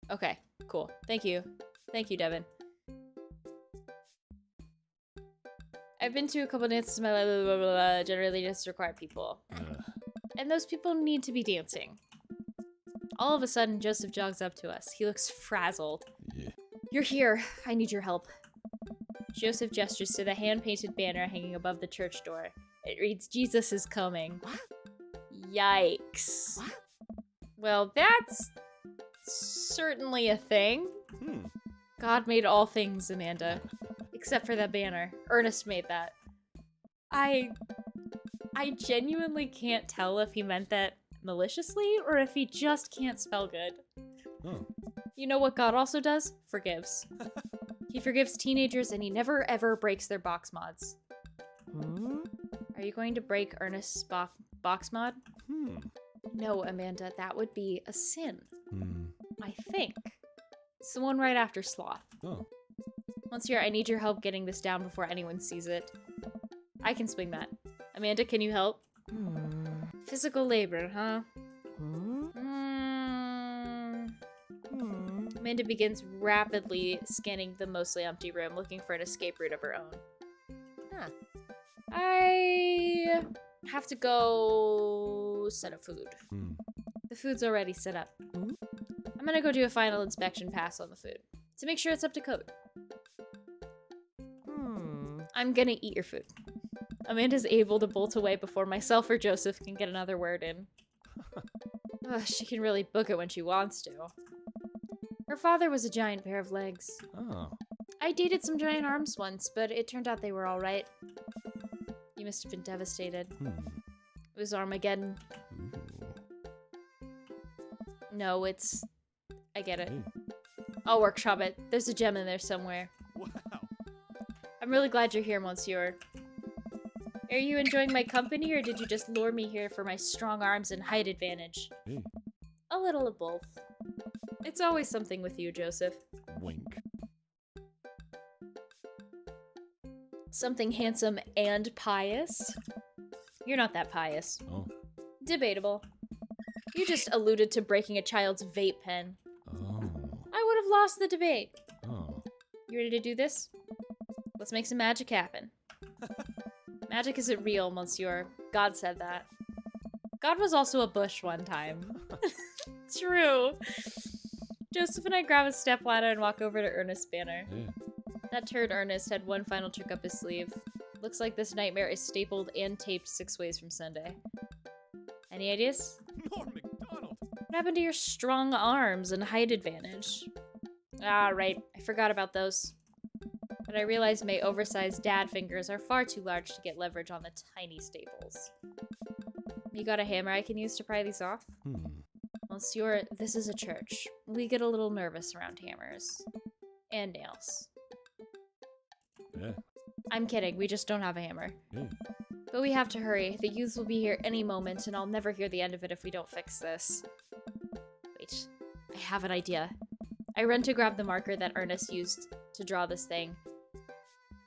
Okay, cool. Thank you. Thank you, Devin. I've been to a couple dances in my life, blah, blah, blah, blah. Generally just require people. And those people need to be dancing. All of a sudden, Joseph jogs up to us. He looks frazzled. Yeah. You're here. I need your help. Joseph gestures to the hand-painted banner hanging above the church door. It reads, Jesus is coming. What? Yikes. What? Well, that's certainly a thing. Hmm. God made all things, Amanda. Except for that banner. Ernest made that. I genuinely can't tell if he meant that maliciously or if he just can't spell good. Oh. You know what God also does? Forgives. He forgives teenagers and he never ever breaks their box mods. Are you going to break Ernest's box mod? Hmm. No, Amanda, that would be a sin. Hmm. I think. It's the one right after sloth. Oh. Monsieur, I need your help getting this down before anyone sees it. I can swing that. Amanda, can you help? Physical labor, huh? Amanda begins rapidly scanning the mostly empty room, looking for an escape route of her own. Huh. I have to go set up food. Hmm. The food's already set up. I'm gonna go do a final inspection pass on the food to make sure it's up to code. I'm gonna eat your food. Amanda's able to bolt away before myself or Joseph can get another word in. Ugh, she can really book it when she wants to. Her father was a giant pair of legs. Oh. I dated some giant arms once, but it turned out they were alright. You must have been devastated. Hmm. It was Armageddon. Ooh. No, it's... I get it. Hey. I'll workshop it. There's a gem in there somewhere. Wow. I'm really glad you're here, Monsieur. Are you enjoying my company, or did you just lure me here for my strong arms and height advantage? Hey. A little of both. It's always something with you, Joseph. Wink. Something handsome and pious? You're not that pious. Oh. Debatable. You just alluded to breaking a child's vape pen. Oh. I would have lost the debate. Oh. You ready to do this? Let's make some magic happen. Magic isn't real, Monsieur. God said that. God was also a bush one time. True. Joseph and I grab a stepladder and walk over to Ernest's banner. Yeah. That turd Ernest had one final trick up his sleeve. Looks like this nightmare is stapled and taped 6 ways from Sunday. Any ideas? Norm MacDonald. What happened to your strong arms and height advantage? Ah, right. I forgot about those. But I realized my oversized dad fingers are far too large to get leverage on the tiny staples. You got a hammer I can use to pry these off? Hmm. Monsieur, this is a church. We get a little nervous around hammers. And nails. Yeah. I'm kidding, we just don't have a hammer. Hey. But we have to hurry. The youths will be here any moment, and I'll never hear the end of it if we don't fix this. Wait, I have an idea. I run to grab the marker that Ernest used to draw this thing,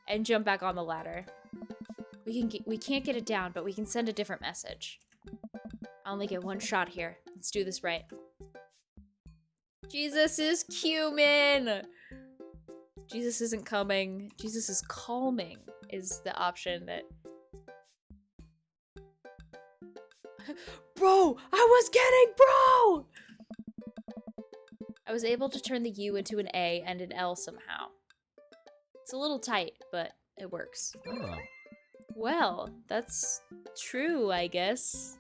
and jump back on the ladder. We can't get it down, but we can send a different message. I only get one shot here. Let's do this right. Jesus is cumin! Jesus isn't coming. Jesus is calming is the option that... Bro! I was kidding, bro! I was able to turn the U into an A and an L somehow. It's a little tight, but It works. Oh. Well, that's true, I guess.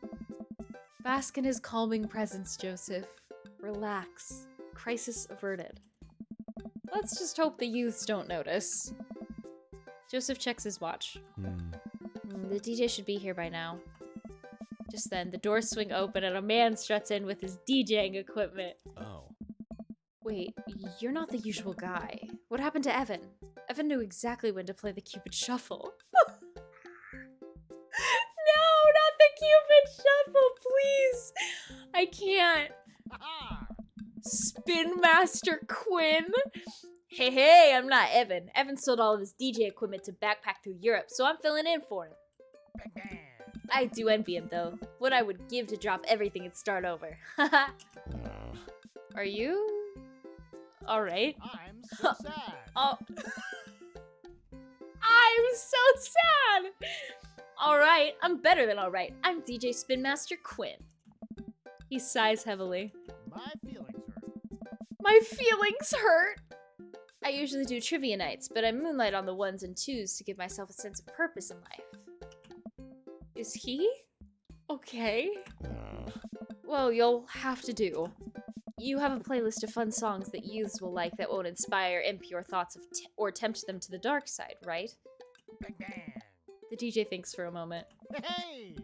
Bask in his calming presence, Joseph. Relax. Crisis averted. Let's just hope the youths don't notice. Joseph checks his watch. The DJ should be here by now. Just then, the doors swing open and a man struts in with his DJing equipment. Oh. Wait, you're not the usual guy. What happened to Evan? Evan knew exactly when to play the Cupid Shuffle. No, not the Cupid Shuffle, please! I can't. Spin Master Quinn? Hey, I'm not Evan. Evan sold all of his DJ equipment to backpack through Europe, so I'm filling in for him. I do envy him, though. What I would give to drop everything and start over. Are you... alright? I'm so sad. Oh. I'm so sad! Alright, I'm better than alright. I'm DJ Spin Master Quinn. He sighs heavily. My feelings hurt. My feelings hurt! I usually do trivia nights, but I moonlight on the ones and twos to give myself a sense of purpose in life. Is he? Okay. Well, you'll have to do. You have a playlist of fun songs that youths will like that won't inspire impure thoughts of or tempt them to the dark side, right? Bang, bang. The DJ thinks for a moment. Hey!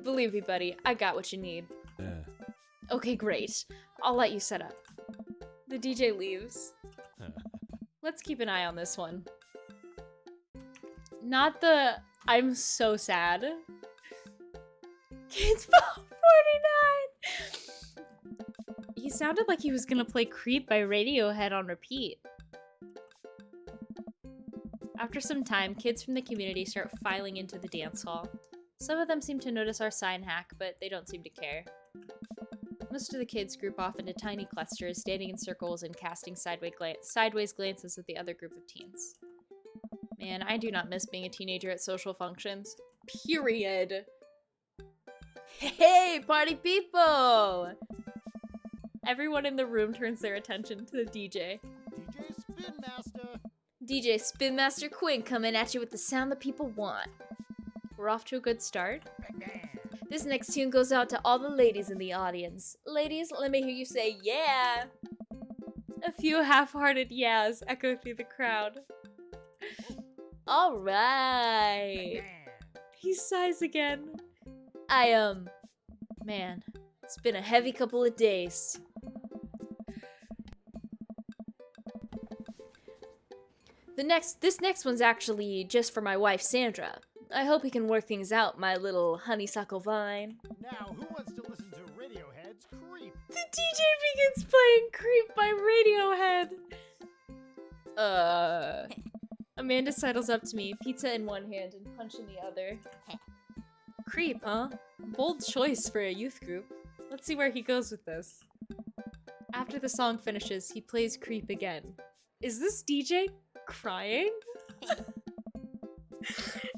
Believe me, buddy, I got what you need. Yeah. Okay, great. I'll let you set up. The DJ leaves. Let's keep an eye on this one. Not the I'm so sad. Kids Ball 49! He sounded like he was gonna play Creep by Radiohead on repeat. After some time, kids from the community start filing into the dance hall. Some of them seem to notice our sign hack, but they don't seem to care. Most of the kids group off into tiny clusters, standing in circles and casting sideways glances at the other group of teens. Man, I do not miss being a teenager at social functions. Period. Hey, party people! Everyone in the room turns their attention to the DJ. DJ Spin Master. DJ Spin Master Quinn coming at you with the sound that people want. We're off to a good start. Bang, bang. This next tune goes out to all the ladies in the audience. Ladies, let me hear you say yeah. A few half-hearted yeahs echo through the crowd. All right. Bang. He sighs again. Man, it's been a heavy couple of days. This next one's actually just for my wife, Sandra. I hope we can work things out, my little honeysuckle vine. Now, who wants to listen to Radiohead's Creep? The DJ begins playing Creep by Radiohead. Amanda sidles up to me, pizza in one hand and punch in the other. Creep, huh? Bold choice for a youth group. Let's see where he goes with this. After the song finishes, he plays Creep again. Is this DJ crying?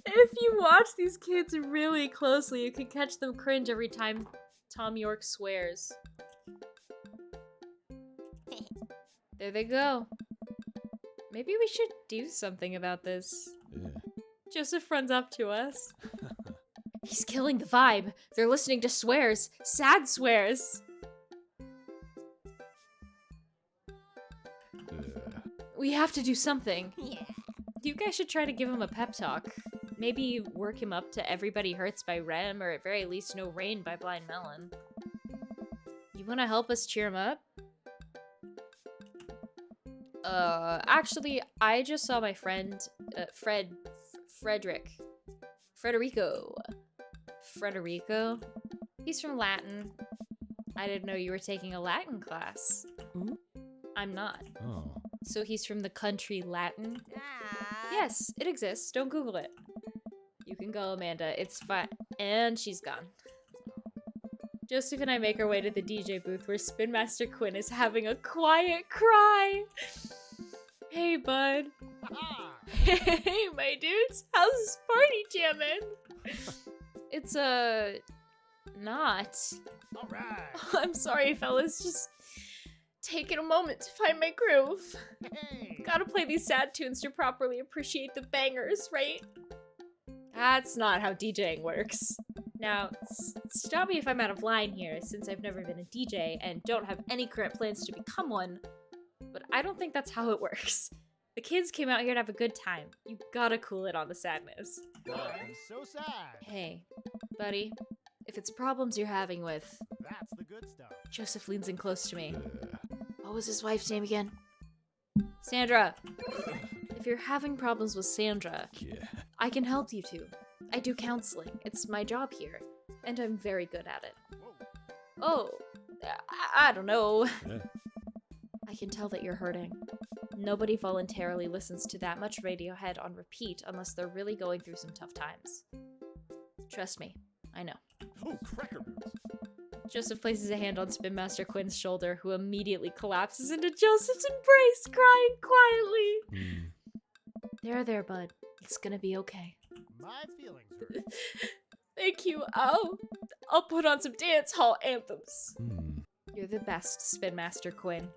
If you watch these kids really closely, you can catch them cringe every time Tom York swears. There they go. Maybe we should do something about this. Yeah. Joseph runs up to us. He's killing the vibe. They're listening to swears. Sad swears. We have to do something. Yeah. You guys should try to give him a pep talk. Maybe work him up to Everybody Hurts by Rem, or at very least No Rain by Blind Melon. You wanna help us cheer him up? Actually, I just saw my friend, Frederico. He's from Latin. I didn't know you were taking a Latin class. Hmm? I'm not. Oh. So he's from the country Latin? Ah. Yes, it exists. Don't Google it. You can go, Amanda. It's fine. And she's gone. Joseph and I make our way to the DJ booth where Spin Master Quinn is having a quiet cry. Hey, bud. Hey, my dudes. How's this party jamming? It's, not. All right. I'm sorry, fellas. Just taking a moment to find my groove. Hey. Gotta play these sad tunes to properly appreciate the bangers, right? That's not how DJing works. Now, stop me if I'm out of line here, since I've never been a DJ and don't have any current plans to become one, but I don't think that's how it works. The kids came out here to have a good time. You gotta cool it on the sadness. I'm so sad. Hey, buddy, if it's problems you're having with... That's the good stuff. Joseph leans in close to me. Uh, What was his wife's name again? Sandra. If you're having problems with Sandra, yeah. I can help you too. I do counseling. It's my job here, and I'm very good at it. Whoa. Oh, I don't know. Yeah. I can tell that you're hurting. Nobody voluntarily listens to that much Radiohead on repeat unless they're really going through some tough times. Trust me, I know. Oh, cracker boots. Joseph places a hand on Spin Master Quinn's shoulder, who immediately collapses into Joseph's embrace, crying quietly. Mm. There, bud. It's gonna be okay. My feelings hurt. Thank you. I'll put on some dance hall anthems. Mm. You're the best, Spin Master Quinn.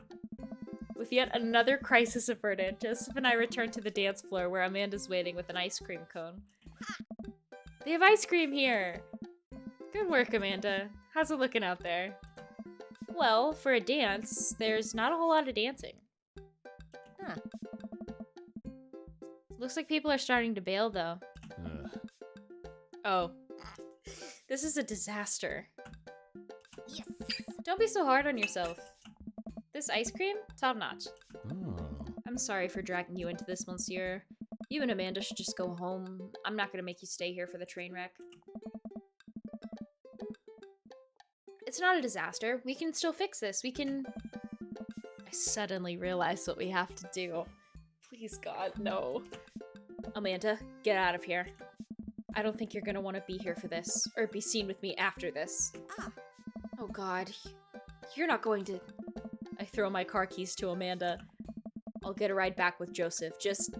With yet another crisis averted, Joseph and I return to the dance floor where Amanda's waiting with an ice cream cone. They have ice cream here! Good work, Amanda. How's it looking out there? Well, for a dance, there's not a whole lot of dancing. Huh. Looks like people are starting to bail, though. Oh. This is a disaster. Yes. Don't be so hard on yourself. This ice cream? Top notch. Oh. I'm sorry for dragging you into this, Monsieur. You and Amanda should just go home. I'm not gonna make you stay here for the train wreck. It's not a disaster. We can still fix this. We can... I suddenly realize what we have to do. Please, God, no. Amanda, get out of here. I don't think you're gonna want to be here for this, or be seen with me after this. Ah. Oh God, you're not going to... I throw my car keys to Amanda. I'll get a ride back with Joseph. Just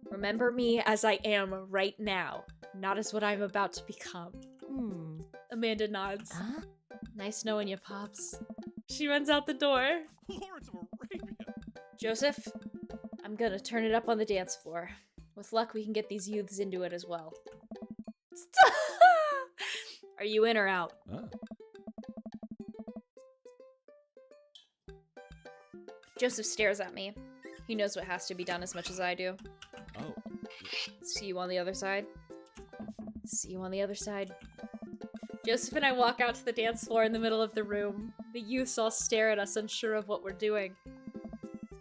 remember me as I am right now, not as what I'm about to become. Hmm. Amanda nods. Huh? Nice knowing you, Pops. She runs out the door. Lawrence of Arabia. Joseph, I'm gonna turn it up on the dance floor. With luck, we can get these youths into it as well. Stop! Are you in or out? Ah. Joseph stares at me. He knows what has to be done as much as I do. Oh. See you on the other side. See you on the other side. Joseph and I walk out to the dance floor in the middle of the room. The youths all stare at us, unsure of what we're doing.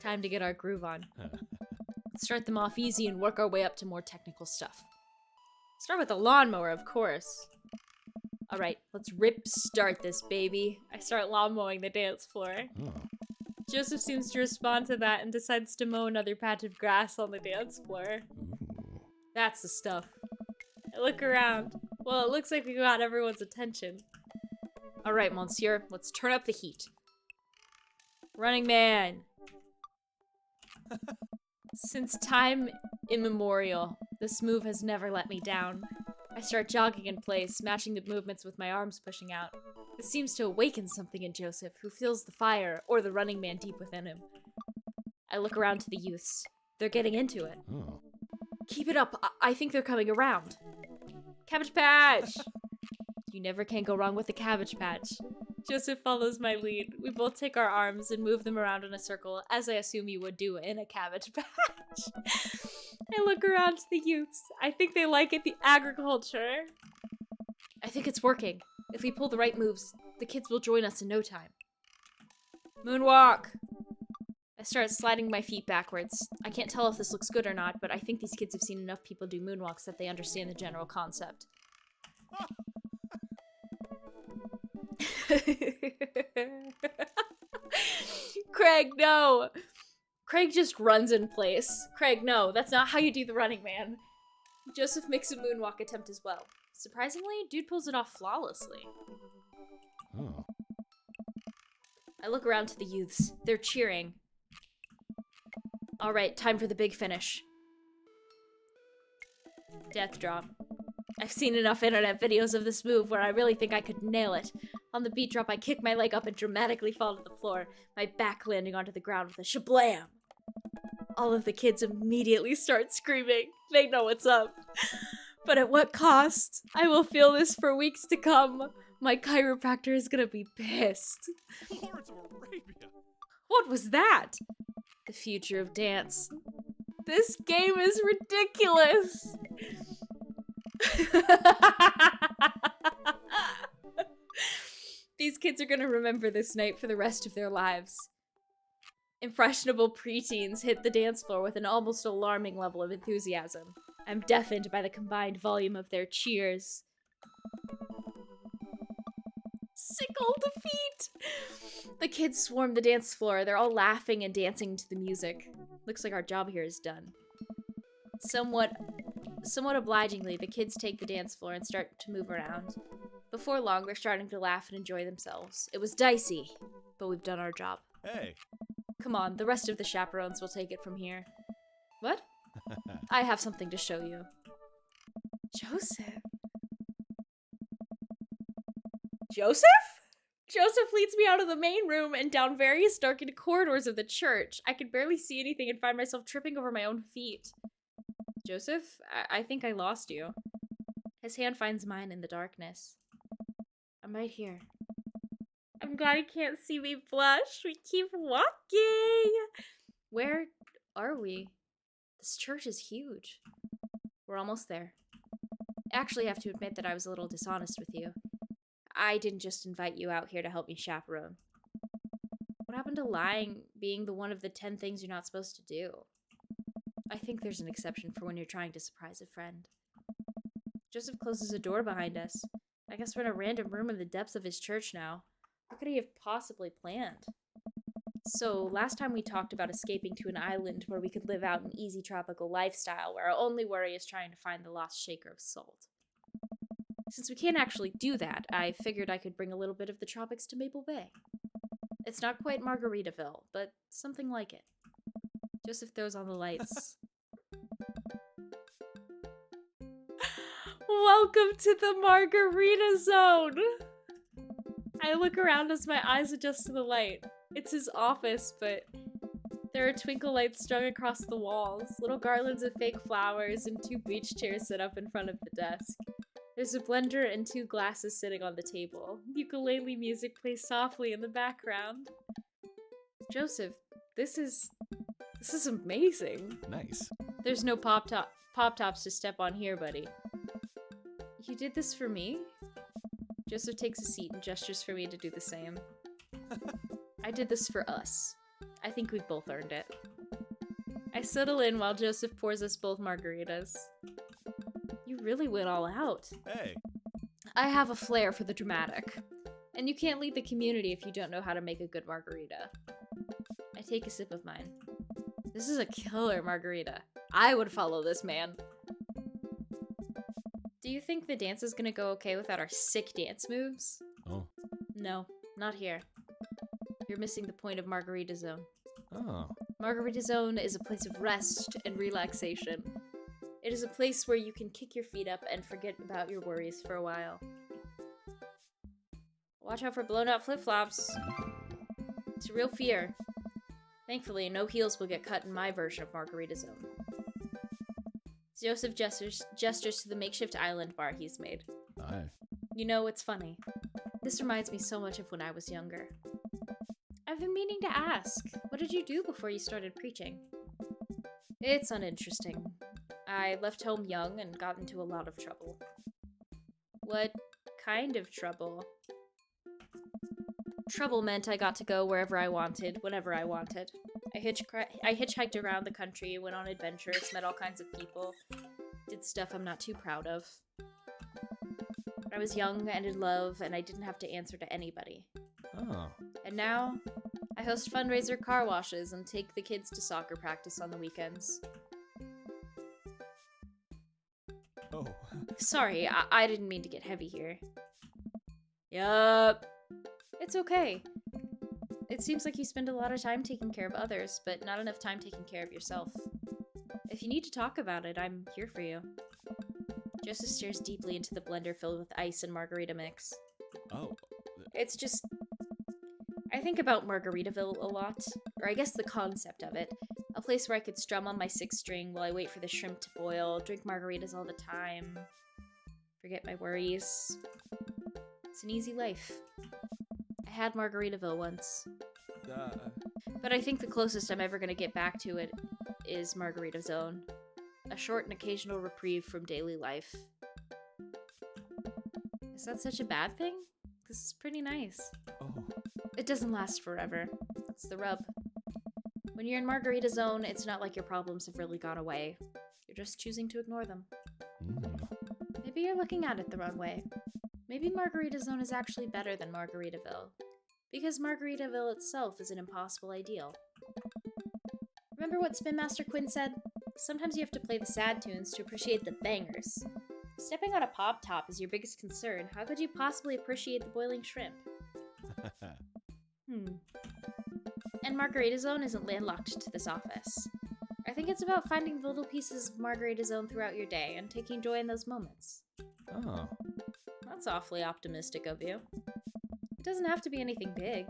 Time to get our groove on. Let's start them off easy and work our way up to more technical stuff. Start with the lawnmower, of course. Alright, let's start this, baby. I start lawn mowing the dance floor. Oh. Joseph seems to respond to that and decides to mow another patch of grass on the dance floor. Ooh. That's the stuff. I look around. Well, it looks like we got everyone's attention. Alright, Monsieur, let's turn up the heat. Running Man! Since time immemorial, this move has never let me down. I start jogging in place, matching the movements with my arms pushing out. This seems to awaken something in Joseph, who feels the fire, or the Running Man deep within him. I look around to the youths. They're getting into it. Oh. Keep it up. I think they're coming around. Cabbage Patch! You never can go wrong with a Cabbage Patch. Joseph follows my lead. We both take our arms and move them around in a circle, as I assume you would do in a Cabbage Patch. I look around to the youths. I think they like it, the agriculture. I think it's working. If we pull the right moves, the kids will join us in no time. Moonwalk! I start sliding my feet backwards. I can't tell if this looks good or not, but I think these kids have seen enough people do moonwalks that they understand the general concept. Craig, no! Craig just runs in place. Craig, no, that's not how you do the Running Man. Joseph makes a moonwalk attempt as well. Surprisingly, dude pulls it off flawlessly. Oh. I look around to the youths. They're cheering. Alright, time for the big finish. Death drop. I've seen enough internet videos of this move where I really think I could nail it. On the beat drop, I kick my leg up and dramatically fall to the floor, my back landing onto the ground with a shablam. All of the kids immediately start screaming. They know what's up. But at what cost? I will feel this for weeks to come. My chiropractor is gonna be pissed. Lawrence of Arabia. What was that? The future of dance. This game is ridiculous. These kids are gonna remember this night for the rest of their lives. Impressionable preteens hit the dance floor with an almost alarming level of enthusiasm. I'm deafened by the combined volume of their cheers. Sick old defeat! The kids swarm the dance floor. They're all laughing and dancing to the music. Looks like our job here is done. Somewhat obligingly, the kids take the dance floor and start to move around. Before long, they're starting to laugh and enjoy themselves. It was dicey, but we've done our job. Hey. Come on, the rest of the chaperones will take it from here. What? I have something to show you. Joseph? Joseph? Joseph leads me out of the main room and down various darkened corridors of the church. I could barely see anything and find myself tripping over my own feet. Joseph, I think I lost you. His hand finds mine in the darkness. I'm right here. I'm glad he can't see me blush. We keep walking. Where are we? This church is huge. We're almost there. I actually have to admit that I was a little dishonest with you. I didn't just invite you out here to help me chaperone. What happened to lying being the one of the 10 things you're not supposed to do? I think there's an exception for when you're trying to surprise a friend. Joseph closes a door behind us. I guess we're in a random room in the depths of his church now. What could he have possibly planned? So, last time we talked about escaping to an island where we could live out an easy tropical lifestyle where our only worry is trying to find the lost shaker of salt. Since we can't actually do that, I figured I could bring a little bit of the tropics to Maple Bay. It's not quite Margaritaville, but something like it. Joseph throws on the lights. Welcome to the Margarita Zone! I look around as my eyes adjust to the light. It's his office, but there are twinkle lights strung across the walls, little garlands of fake flowers, and 2 beach chairs set up in front of the desk. There's a blender and 2 glasses sitting on the table. Ukulele music plays softly in the background. Joseph, this is amazing. Nice. There's no pop tops to step on here, buddy. You did this for me? Joseph takes a seat and gestures for me to do the same. I did this for us. I think we've both earned it. I settle in while Joseph pours us both margaritas. You really went all out. Hey. I have a flair for the dramatic. And you can't lead the community if you don't know how to make a good margarita. I take a sip of mine. This is a killer margarita. I would follow this man. Do you think the dance is gonna go okay without our sick dance moves? Oh. No, not here. You're missing the point of Margarita Zone. Oh. Margarita Zone is a place of rest and relaxation. It is a place where you can kick your feet up and forget about your worries for a while. Watch out for blown out flip-flops. It's a real fear. Thankfully, no heels will get cut in my version of Margarita Zone. Joseph gestures to the makeshift island bar he's made. Aye. You know, it's funny. This reminds me so much of when I was younger. I've been meaning to ask, what did you do before you started preaching? It's uninteresting. I left home young and got into a lot of trouble. What kind of trouble? Trouble meant I got to go wherever I wanted, whenever I wanted. I hitchhiked around the country, went on adventures, met all kinds of people, did stuff I'm not too proud of. I was young and in love, and I didn't have to answer to anybody. Oh. And now, I host fundraiser car washes and take the kids to soccer practice on the weekends. Oh. Sorry, I didn't mean to get heavy here. Yup. It's okay. It seems like you spend a lot of time taking care of others, but not enough time taking care of yourself. If you need to talk about it, I'm here for you. Joseph stares deeply into the blender filled with ice and margarita mix. Oh. It's just... I think about Margaritaville a lot. Or I guess the concept of it. A place where I could strum on my 6th string while I wait for the shrimp to boil, drink margaritas all the time, forget my worries. It's an easy life. I had Margaritaville once. But I think the closest I'm ever going to get back to it is Margarita Zone. A short and occasional reprieve from daily life. Is that such a bad thing? This is pretty nice. Oh. It doesn't last forever. That's the rub. When you're in Margarita Zone, it's not like your problems have really gone away. You're just choosing to ignore them. Maybe you're looking at it the wrong way. Maybe Margarita Zone is actually better than Margaritaville. Because Margaritaville itself is an impossible ideal. Remember what Spin Master Quinn said? Sometimes you have to play the sad tunes to appreciate the bangers. Stepping on a pop top is your biggest concern. How could you possibly appreciate the boiling shrimp? And Margarita Zone isn't landlocked to this office. I think it's about finding the little pieces of Margarita Zone throughout your day and taking joy in those moments. Oh. That's awfully optimistic of you. It doesn't have to be anything big.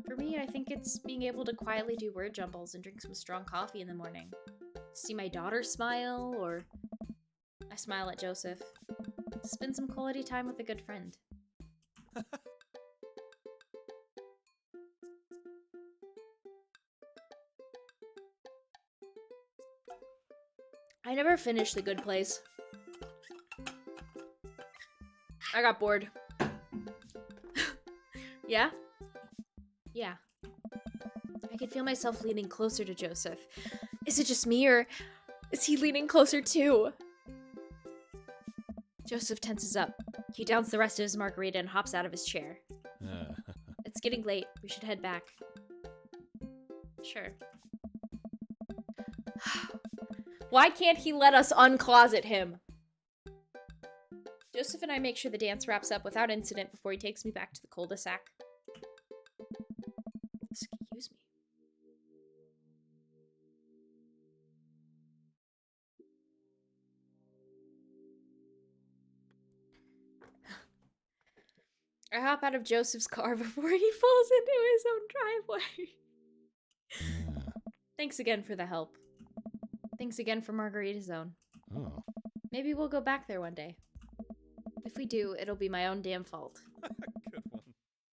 For me, I think it's being able to quietly do word jumbles and drink some strong coffee in the morning. See my daughter smile, or I smile at Joseph. Spend some quality time with a good friend. I never finished The Good Place. I got bored. Yeah? Yeah. I could feel myself leaning closer to Joseph. Is it just me, or is he leaning closer too? Joseph tenses up. He downs the rest of his margarita and hops out of his chair. It's getting late. We should head back. Sure. Why can't he let us uncloset him? Joseph and I make sure the dance wraps up without incident before he takes me back to the cul-de-sac. Excuse me. I hop out of Joseph's car before he falls into his own driveway. Thanks again for the help. Thanks again for Margarita Zone. Oh. Maybe we'll go back there one day. If we do, it'll be my own damn fault. Good one.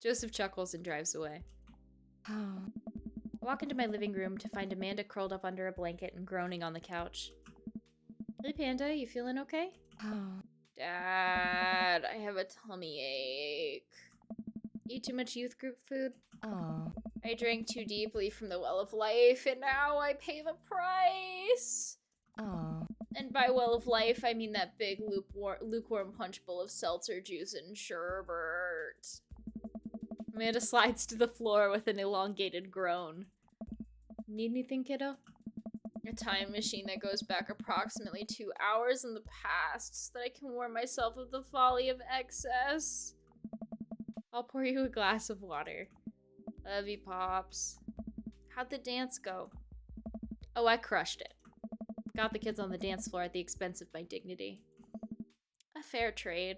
Joseph chuckles and drives away. I walk into my living room to find Amanda curled up under a blanket and groaning on the couch. Hey Panda, you feeling okay? Dad, I have a tummy ache. Eat too much youth group food? I drank too deeply from the well of life, and now I pay the price. And by well of life, I mean that big lukewarm punch bowl of seltzer juice and sherbet. Amanda slides to the floor with an elongated groan. Need anything, kiddo? A time machine that goes back approximately 2 hours in the past so that I can warn myself of the folly of excess. I'll pour you a glass of water. Love you, Pops. How'd the dance go? Oh, I crushed it. Got the kids on the dance floor at the expense of my dignity. A fair trade.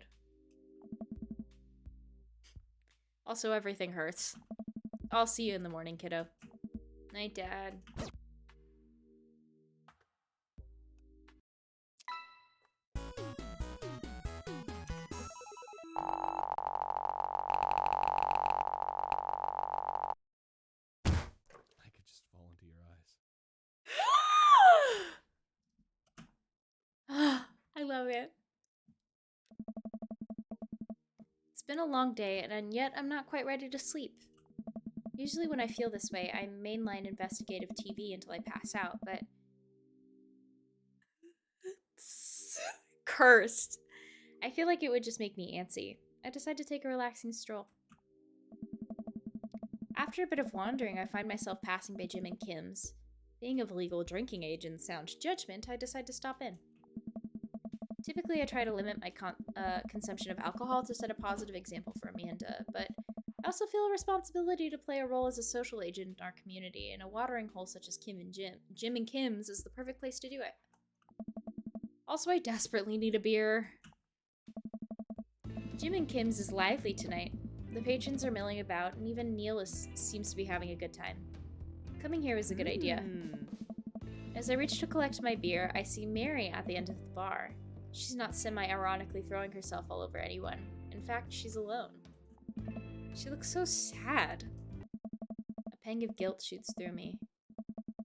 Also, everything hurts. I'll see you in the morning, kiddo. Night, Dad. I could just fall into your eyes. I love it. It's been a long day, and yet I'm not quite ready to sleep. Usually when I feel this way, I mainline investigative TV until I pass out, but... Cursed. I feel like it would just make me antsy. I decide to take a relaxing stroll. After a bit of wandering, I find myself passing by Jim and Kim's. Being of legal drinking age and sound judgment, I decide to stop in. Typically, I try to limit my consumption of alcohol to set a positive example for Amanda, but I also feel a responsibility to play a role as a social agent in our community, and a watering hole such as Jim and Kim's is the perfect place to do it. Also, I desperately need a beer. Jim and Kim's is lively tonight. The patrons are milling about, and even Neil seems to be having a good time. Coming here was a good idea. As I reach to collect my beer, I see Mary at the end of the bar. She's not semi-ironically throwing herself all over anyone. In fact, she's alone. She looks so sad. A pang of guilt shoots through me.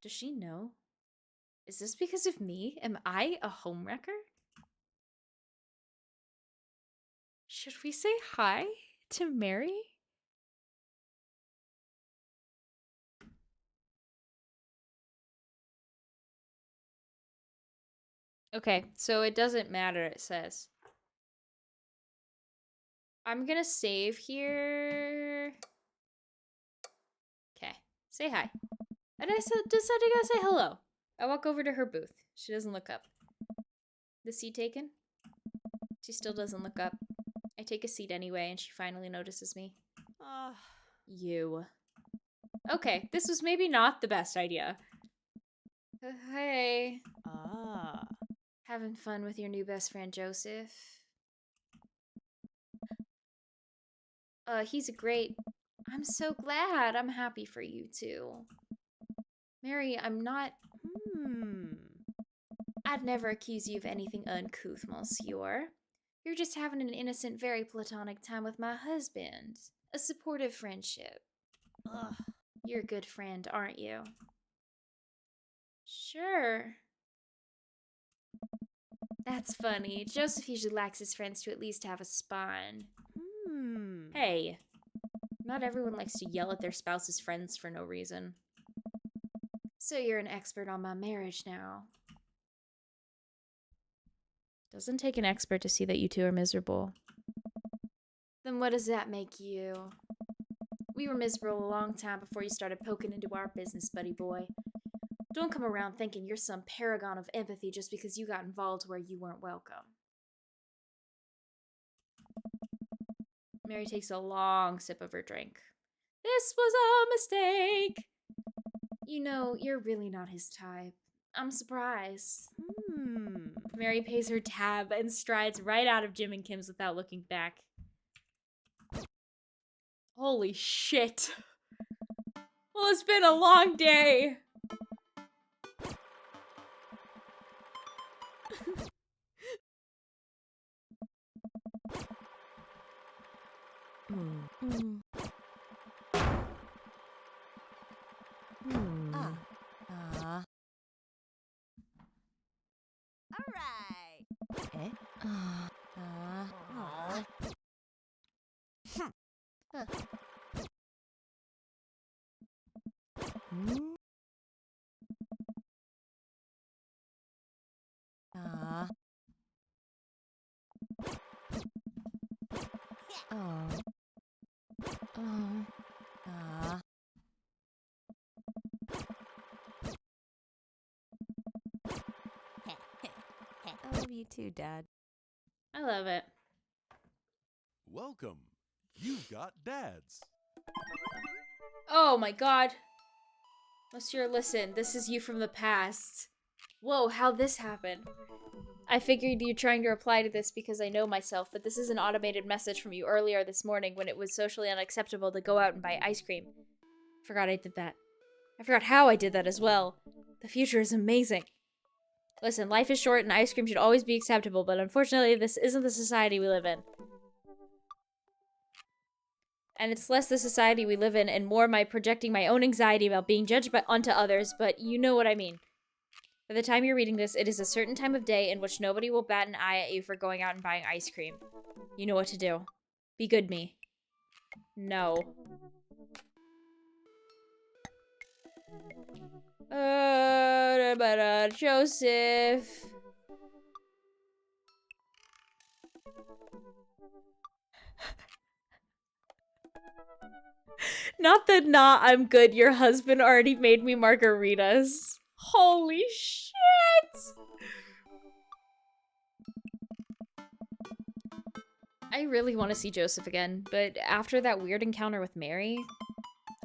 Does she know? Is this because of me? Am I a homewrecker? Should we say hi to Mary? Okay, so it doesn't matter, it says. I'm gonna save here. Okay, say hi. And I decided to go say hello. I walk over to her booth. She doesn't look up. The seat taken? She still doesn't look up. I take a seat anyway, and she finally notices me. You. Okay, this was maybe not the best idea. Hey. Having fun with your new best friend, Joseph? He's a great... I'm so glad. I'm happy for you, too. Mary, I'm not... I'd never accuse you of anything uncouth, monsieur. You're just having an innocent, very platonic time with my husband. A supportive friendship. Ugh. You're a good friend, aren't you? Sure. That's funny. Joseph usually likes his friends to at least have a spine. Hey. Not everyone likes to yell at their spouse's friends for no reason. So you're an expert on my marriage now. Doesn't take an expert to see that you two are miserable. Then what does that make you? We were miserable a long time before you started poking into our business, buddy boy. Don't come around thinking you're some paragon of empathy just because you got involved where you weren't welcome. Mary takes a long sip of her drink. This was a mistake. You know, you're really not his type. I'm surprised. Mary pays her tab and strides right out of Jim and Kim's without looking back. Holy shit. Well, it's been a long day. I love you too, Dad. I love it. Welcome. You've got dads. Oh my god. Monsieur, listen, this is you from the past. Whoa, how'd this happen? I figured you're trying to reply to this because I know myself, but this is an automated message from you earlier this morning when it was socially unacceptable to go out and buy ice cream. Forgot I did that. I forgot how I did that as well. The future is amazing. Listen, life is short and ice cream should always be acceptable, but unfortunately this isn't the society we live in. And it's less the society we live in and more my projecting my own anxiety about being judged onto others, but you know what I mean. By the time you're reading this, it is a certain time of day in which nobody will bat an eye at you for going out and buying ice cream. You know what to do. Be good me. No. Joseph. Not that I'm good. Your husband already made me margaritas. Holy shit! I really want to see Joseph again, but after that weird encounter with Mary,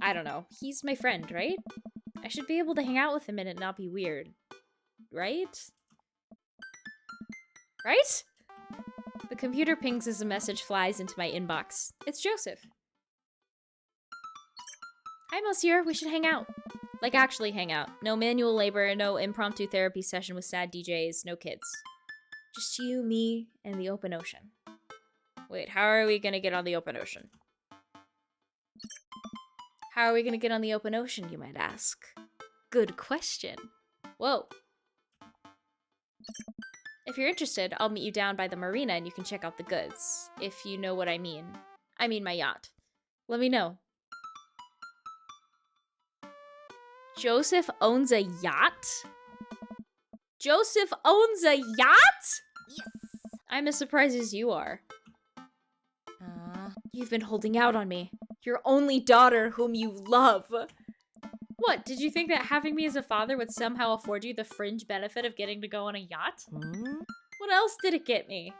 I don't know. He's my friend, right? I should be able to hang out with him and it not be weird. Right? Right? The computer pings as a message flies into my inbox. It's Joseph. Hi, Monsieur. We should hang out. Like, actually hang out. No manual labor, no impromptu therapy session with sad DJs, no kids. Just you, me, and the open ocean. Wait, how are we gonna get on the open ocean? How are we gonna get on the open ocean, you might ask? Good question. Whoa. If you're interested, I'll meet you down by the marina and you can check out the goods. If you know what I mean. I mean my yacht. Let me know. Joseph owns a yacht? Joseph owns a yacht? Yes. I'm as surprised as you are. You've been holding out on me. Your only daughter whom you love. What, did you think that having me as a father would somehow afford you the fringe benefit of getting to go on a yacht? What else did it get me?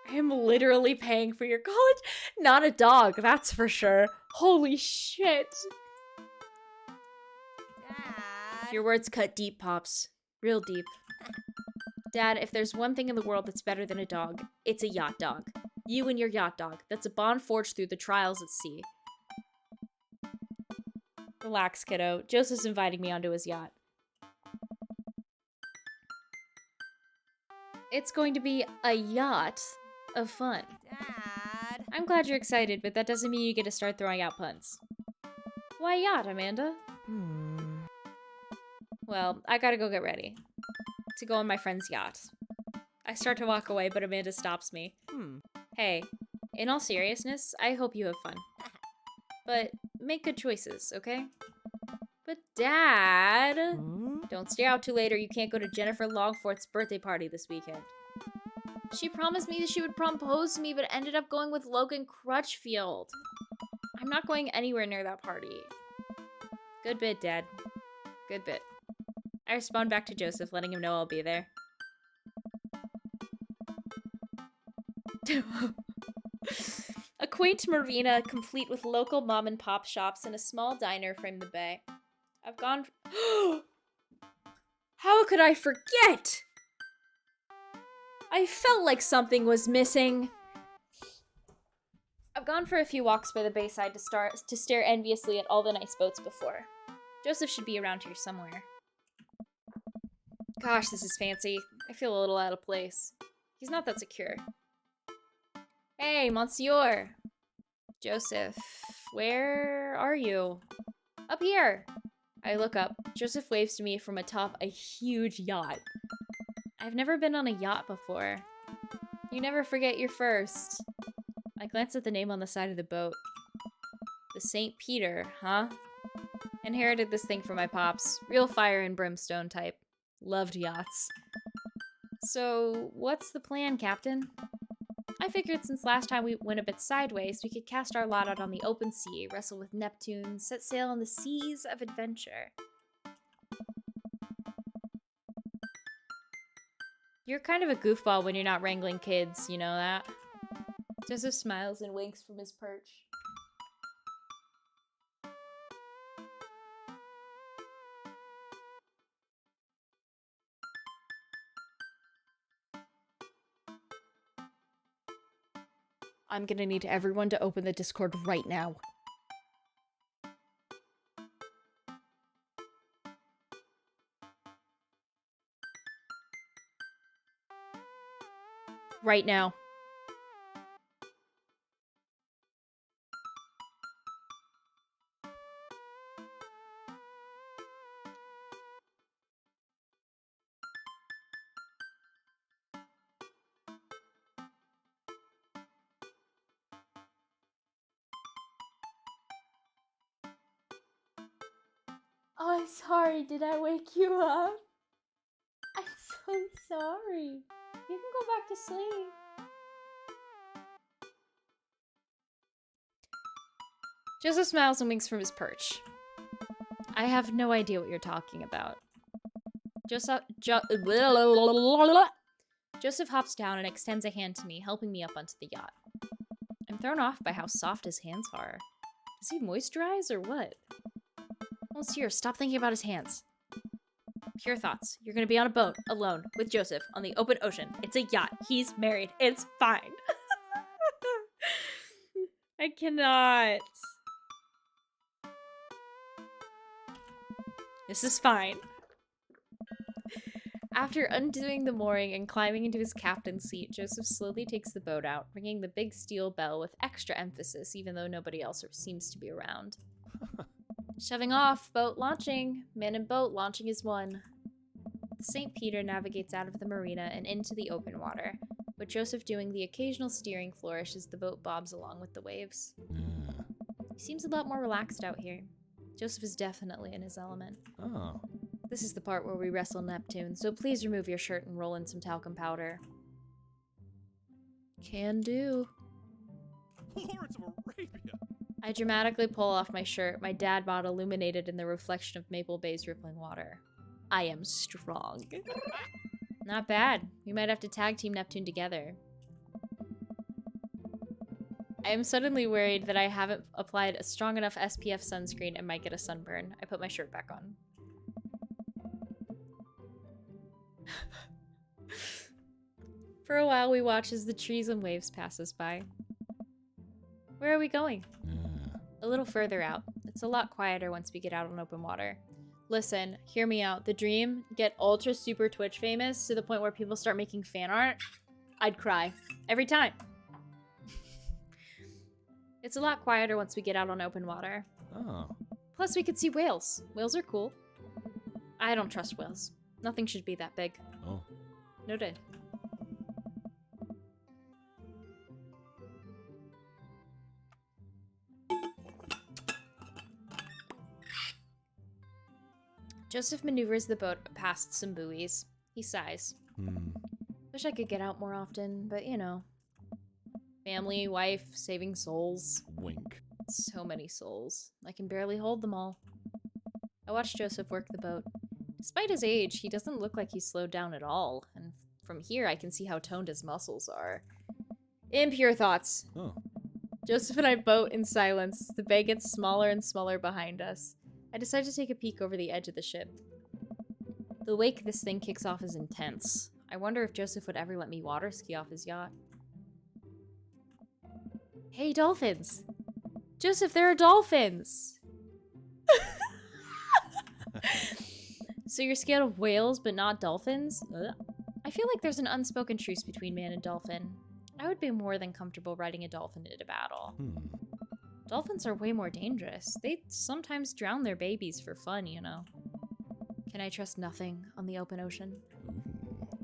I am literally paying for your college. Not a dog, that's for sure. Holy shit. Dad. Your words cut deep, Pops. Real deep. Dad, if there's one thing in the world that's better than a dog, it's a yacht dog. You and your yacht dog. That's a bond forged through the trials at sea. Relax, kiddo. Joseph's inviting me onto his yacht. It's going to be a yacht of fun. Dad. I'm glad you're excited, but that doesn't mean you get to start throwing out puns. Why yacht, Amanda? Well, I gotta go get ready. To go on my friend's yacht. I start to walk away, but Amanda stops me. Hey, in all seriousness, I hope you have fun. But make good choices, okay? But Dad! Don't stay out too late or you can't go to Jennifer Longforth's birthday party this weekend. She promised me that she would propose to me, but ended up going with Logan Crutchfield. I'm not going anywhere near that party. Good bit, Dad. Good bit. I respond back to Joseph, letting him know I'll be there. A quaint marina, complete with local mom and pop shops and a small diner frame the bay. I've gone. How could I forget? I felt like something was missing. I've gone for a few walks by the bayside to stare enviously at all the nice boats before. Joseph should be around here somewhere. Gosh, this is fancy. I feel a little out of place. He's not that secure. Hey, Monsieur! Joseph, where are you? Up here! I look up. Joseph waves to me from atop a huge yacht. I've never been on a yacht before. You never forget your first. I glance at the name on the side of the boat. The St. Peter, huh? Inherited this thing from my pops. Real fire and brimstone type. Loved yachts. So, what's the plan, Captain? I figured since last time we went a bit sideways, we could cast our lot out on the open sea, wrestle with Neptune, set sail on the seas of adventure. You're kind of a goofball when you're not wrangling kids, you know that? Joseph smiles and winks from his perch. I'm gonna need everyone to open the Discord right now. Right now. Oh, I'm sorry. Did I wake you up? I'm so sorry. You can go back to sleep. Joseph smiles and winks from his perch. I have no idea what you're talking about. Joseph hops down and extends a hand to me, helping me up onto the yacht. I'm thrown off by how soft his hands are. Does he moisturize or what? Monsieur, stop thinking about his hands. Pure thoughts. You're gonna be on a boat, alone, with Joseph, on the open ocean. It's a yacht. He's married. It's fine. I cannot. This is fine. After undoing the mooring and climbing into his captain's seat, Joseph slowly takes the boat out, ringing the big steel bell with extra emphasis, even though nobody else seems to be around. Shoving off, boat launching. Man and boat launching is one. The St. Peter navigates out of the marina and into the open water, with Joseph doing the occasional steering flourish as the boat bobs along with the waves. He seems a lot more relaxed out here. Joseph is definitely in his element. Oh. This is the part where we wrestle Neptune, so please remove your shirt and roll in some talcum powder. Can do. Lawrence of Arabia. I dramatically pull off my shirt, my dad bod illuminated in the reflection of Maple Bay's rippling water. I am strong. Not bad. We might have to tag team Neptune together. I am suddenly worried that I haven't applied a strong enough SPF sunscreen and might get a sunburn. I put my shirt back on. For a while, we watch as the trees and waves pass us by. Where are we going? A little further out. It's a lot quieter once we get out on open water. Listen, hear me out. The dream, get ultra super Twitch famous to the point where people start making fan art. I'd cry. Every time. It's a lot quieter once we get out on open water. Oh. Plus, we could see whales. Whales are cool. I don't trust whales. Nothing should be that big. Oh. Noted. Joseph maneuvers the boat past some buoys. He sighs. Wish I could get out more often, but you know. Family, wife, saving souls. Wink. So many souls. I can barely hold them all. I watch Joseph work the boat. Despite his age, he doesn't look like he's slowed down at all, and from here I can see how toned his muscles are. Impure thoughts. Oh. Joseph and I boat in silence as the bay gets smaller and smaller behind us. I decide to take a peek over the edge of the ship. The wake this thing kicks off is intense. I wonder if Joseph would ever let me water ski off his yacht. Hey, dolphins! Joseph, there are dolphins! So you're scared of whales but not dolphins? Ugh. I feel like there's an unspoken truce between man and dolphin. I would be more than comfortable riding a dolphin into battle. Dolphins are way more dangerous. They sometimes drown their babies for fun, you know. Can I trust nothing on the open ocean?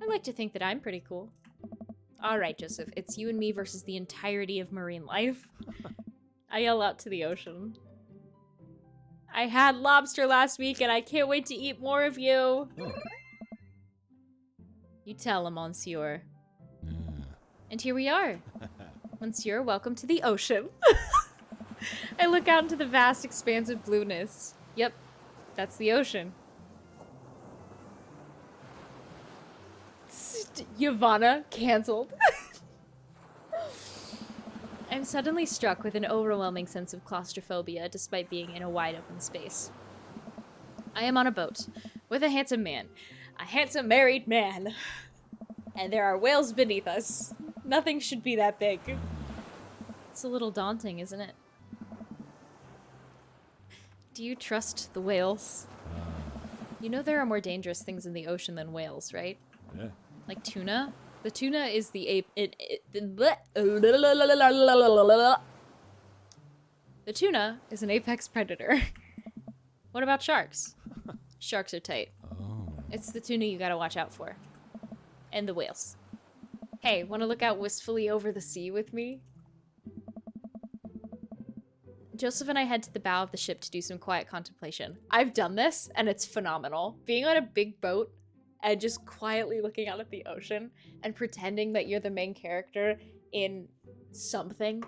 I like to think that I'm pretty cool. Alright, Joseph, it's you and me versus the entirety of marine life. I yell out to the ocean. I had lobster last week and I can't wait to eat more of you. Oh. You tell him, Monsieur. And here we are. Monsieur, welcome to the ocean. I look out into the vast expanse of blueness. Yep, that's the ocean. Yavanna, cancelled. I'm suddenly struck with an overwhelming sense of claustrophobia despite being in a wide open space. I am on a boat with a handsome man. A handsome married man. And there are whales beneath us. Nothing should be that big. It's a little daunting, isn't it? Do you trust the whales? You know there are more dangerous things in the ocean than whales, right? Yeah. Like tuna? The tuna is the The tuna is an apex predator. What about sharks? Sharks are tight. Oh. It's the tuna you gotta watch out for. And the whales. Hey, wanna look out wistfully over the sea with me? Joseph and I head to the bow of the ship to do some quiet contemplation. I've done this, and it's phenomenal. Being on a big boat and just quietly looking out at the ocean and pretending that you're the main character in something.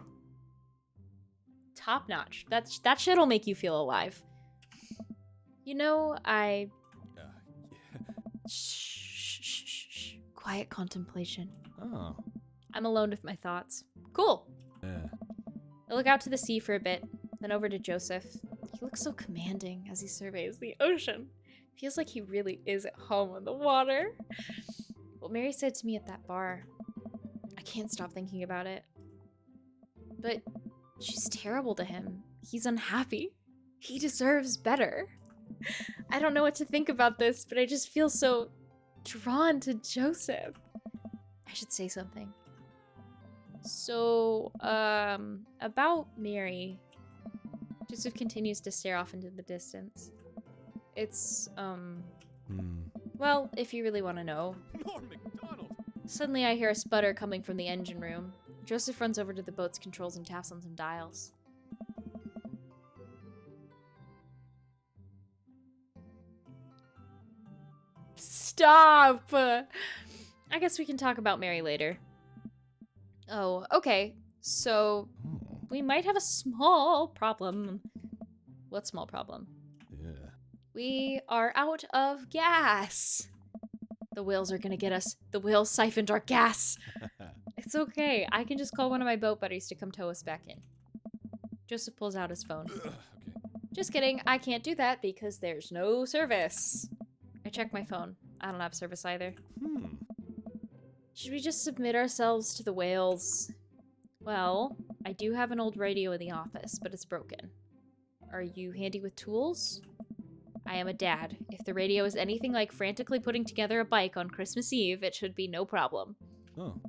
Top notch. That shit'll make you feel alive. You know, Yeah. Shh. Quiet contemplation. Oh. I'm alone with my thoughts. Cool. Yeah. I look out to the sea for a bit, then over to Joseph. He looks so commanding as he surveys the ocean. Feels like he really is at home on the water. What Mary said to me at that bar. I can't stop thinking about it. But she's terrible to him. He's unhappy. He deserves better. I don't know what to think about this, but I just feel so drawn to Joseph. I should say something. So, about Mary. Joseph continues to stare off into the distance. It's, well, if you really want to know. Norm McDonald. Suddenly I hear a sputter coming from the engine room. Joseph runs over to the boat's controls and taps on some dials. Stop! I guess we can talk about Mary later. Oh, okay. So, we might have a small problem. What small problem? Yeah. We are out of gas. The whales are gonna get us. The whales siphoned our gas. It's okay. I can just call one of my boat buddies to come tow us back in. Joseph pulls out his phone. Okay. Just kidding. I can't do that because there's no service. I check my phone. I don't have service either. Should we just submit ourselves to the whales? Well, I do have an old radio in the office, but it's broken. Are you handy with tools? I am a dad. If the radio is anything like frantically putting together a bike on Christmas Eve, it should be no problem. Oh.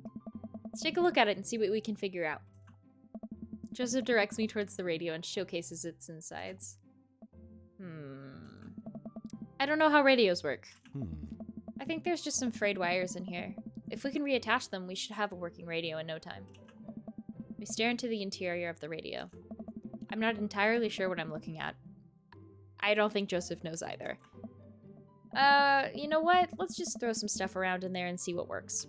Let's take a look at it and see what we can figure out. Joseph directs me towards the radio and showcases its insides. I don't know how radios work. I think there's just some frayed wires in here. If we can reattach them, we should have a working radio in no time. We stare into the interior of the radio. I'm not entirely sure what I'm looking at. I don't think Joseph knows either. You know what? Let's just throw some stuff around in there and see what works.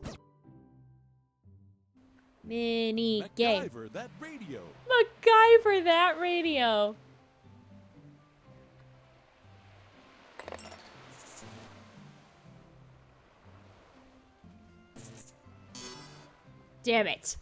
Mini game. MacGyver, that radio. MacGyver that radio. Damn it.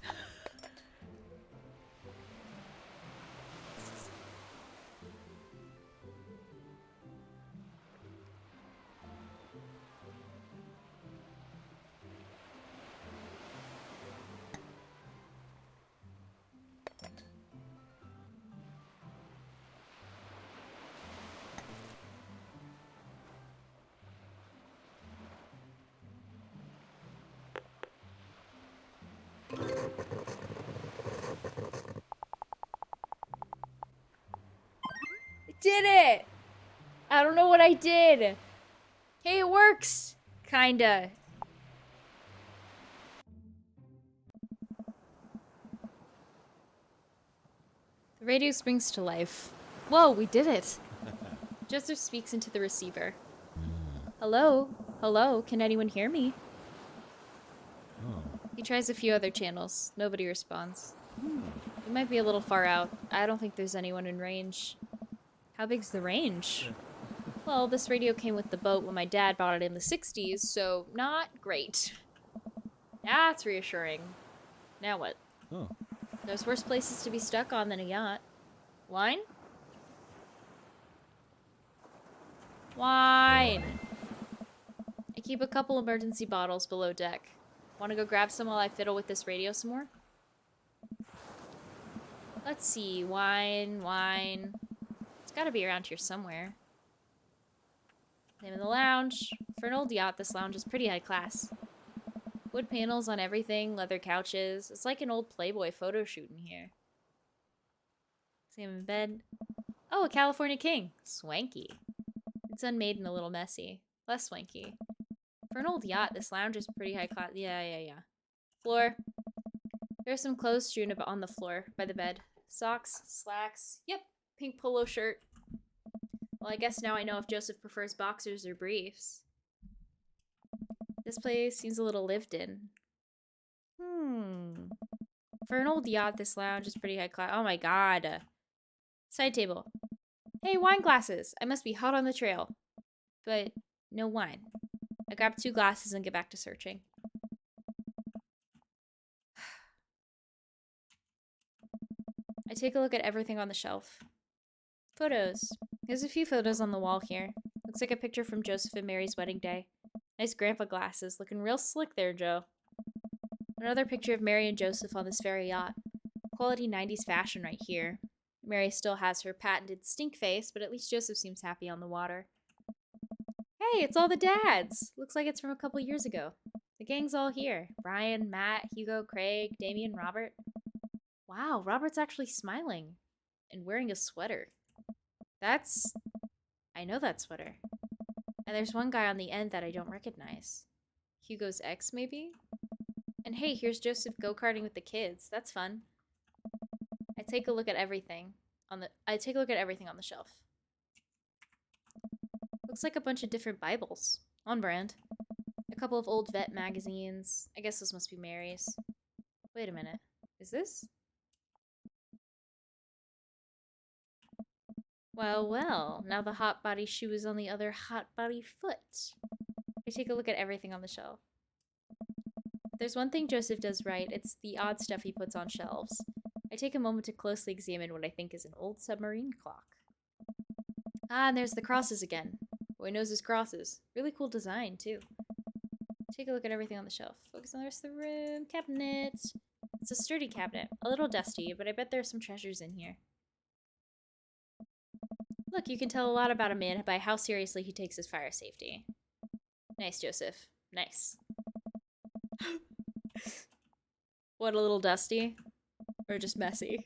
Did it! I don't know what I did. Hey, it works! Kinda. The radio springs to life. Whoa, we did it! Joseph speaks into the receiver. Hello? Hello? Can anyone hear me? He tries a few other channels. Nobody responds. We might be a little far out. I don't think there's anyone in range. How big's the range? Well, this radio came with the boat when my dad bought it in the 60s, so not great. That's reassuring. Now what? Oh. There's worse places to be stuck on than a yacht. Wine? Wine! I keep a couple emergency bottles below deck. Want to go grab some while I fiddle with this radio some more? Let's see. Wine. It's gotta be around here somewhere. Name of the lounge. For an old yacht, this lounge is pretty high class. Wood panels on everything, leather couches. It's like an old Playboy photo shoot in here. See him in bed. Oh, a California King. Swanky. It's unmade and a little messy. Less swanky. For an old yacht, this lounge is pretty high class. Yeah. Floor. There's some clothes strewn on the floor by the bed. Socks, slacks. Yep, pink polo shirt. Well, I guess now I know if Joseph prefers boxers or briefs. This place seems a little lived in. For an old yacht, this lounge is pretty high class. Oh my god. Side table. Hey, wine glasses. I must be hot on the trail. But no wine. I grab 2 glasses and get back to searching. I take a look at everything on the shelf. Photos. There's a few photos on the wall here. Looks like a picture from Joseph and Mary's wedding day. Nice grandpa glasses. Looking real slick there, Joe. Another picture of Mary and Joseph on this very yacht. Quality 90s fashion right here. Mary still has her patented stink face, but at least Joseph seems happy on the water. Hey, it's all the dads! Looks like it's from a couple years ago. The gang's all here. Brian, Matt, Hugo, Craig, Damien, Robert. Wow, Robert's actually smiling. And wearing a sweater. I know that sweater. And there's one guy on the end that I don't recognize. Hugo's ex, maybe? And hey, here's Joseph go-karting with the kids. That's fun. I take a look at everything on the shelf. Looks like a bunch of different Bibles. On brand. A couple of old vet magazines. I guess those must be Mary's. Wait a minute. Is this? Well, well. Now the hot body shoe is on the other hot body foot. I take a look at everything on the shelf. If there's one thing Joseph does right, it's the odd stuff he puts on shelves. I take a moment to closely examine what I think is an old submarine clock. Ah, and there's the crosses again. Boy knows his crosses. Really cool design, too. Take a look at everything on the shelf. Focus on the rest of the room. Cabinet. It's a sturdy cabinet. A little dusty, but I bet there's some treasures in here. Look, you can tell a lot about a man by how seriously he takes his fire safety. Nice, Joseph. Nice. What, a little dusty? Or just messy?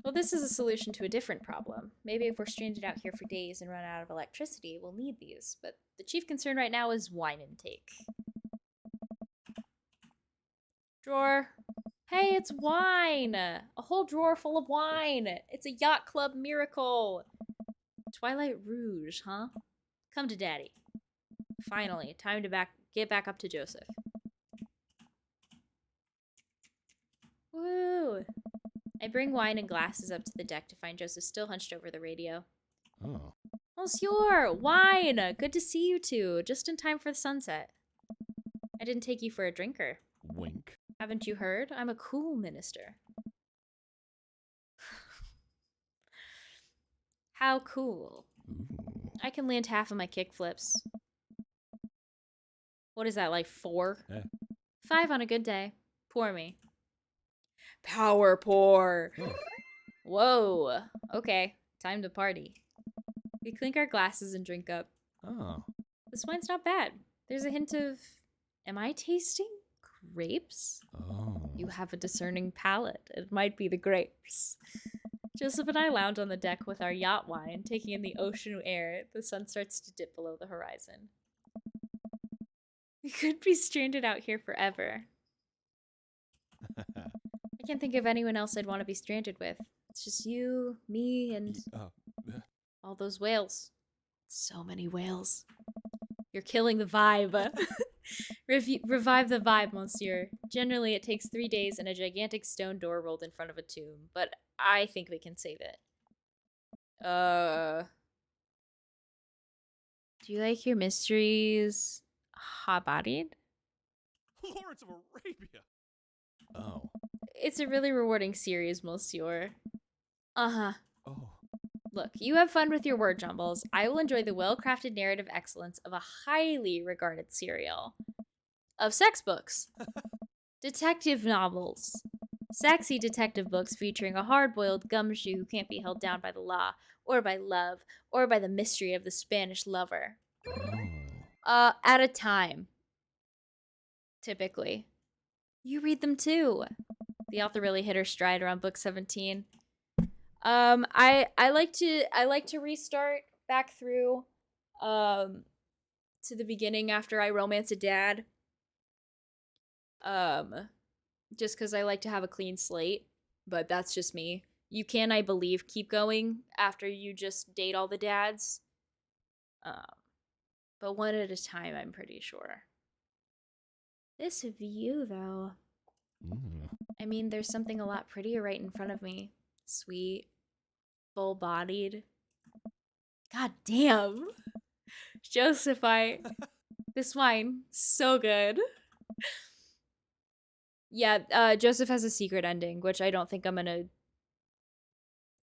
Well, this is a solution to a different problem. Maybe if we're stranded out here for days and run out of electricity, we'll need these. But the chief concern right now is wine intake. Drawer. Hey, it's wine! A whole drawer full of wine! It's a yacht club miracle! Twilight Rouge, huh? Come to Daddy. Finally, time to get back up to Joseph. Woo! I bring wine and glasses up to the deck to find Joseph still hunched over the radio. Oh. Monsieur, wine! Good to see you two. Just in time for the sunset. I didn't take you for a drinker. Wink. Haven't you heard? I'm a cool minister. How cool. Ooh. I can land half of my kickflips. What is that, like 4? 5 on a good day. Pour me. Power pour. Oh. Whoa. Okay, time to party. We clink our glasses and drink up. Oh. This wine's not bad. There's a hint of... Am I tasting grapes? Oh. You have a discerning palate. It might be the grapes. Joseph and I lounge on the deck with our yacht wine, taking in the ocean air. The sun starts to dip below the horizon. We could be stranded out here forever. I can't think of anyone else I'd want to be stranded with. It's just you, me, and all those whales. So many whales. You're killing the vibe. Revive the vibe, monsieur. Generally, it takes 3 days and a gigantic stone door rolled in front of a tomb, but I think we can save it. Do you like your mysteries hot-bodied? Lawrence of Arabia. Oh. It's a really rewarding series, monsieur. Uh-huh. Oh. Look, you have fun with your word jumbles. I will enjoy the well-crafted narrative excellence of a highly regarded serial. Of sex books. Detective novels. Sexy detective books featuring a hard-boiled gumshoe who can't be held down by the law, or by love, or by the mystery of the Spanish lover. Oh. At a time. Typically. You read them too. The author really hit her stride around book 17. I like to restart back through to the beginning after I romance a dad. Just because I like to have a clean slate, but that's just me. You can, I believe, keep going after you just date all the dads. But one at a time, I'm pretty sure. This view, though. Mm. I mean, there's something a lot prettier right in front of me. Sweet. Full-bodied. God damn. Joseph, this wine, so good. Yeah, Joseph has a secret ending, which I don't think I'm gonna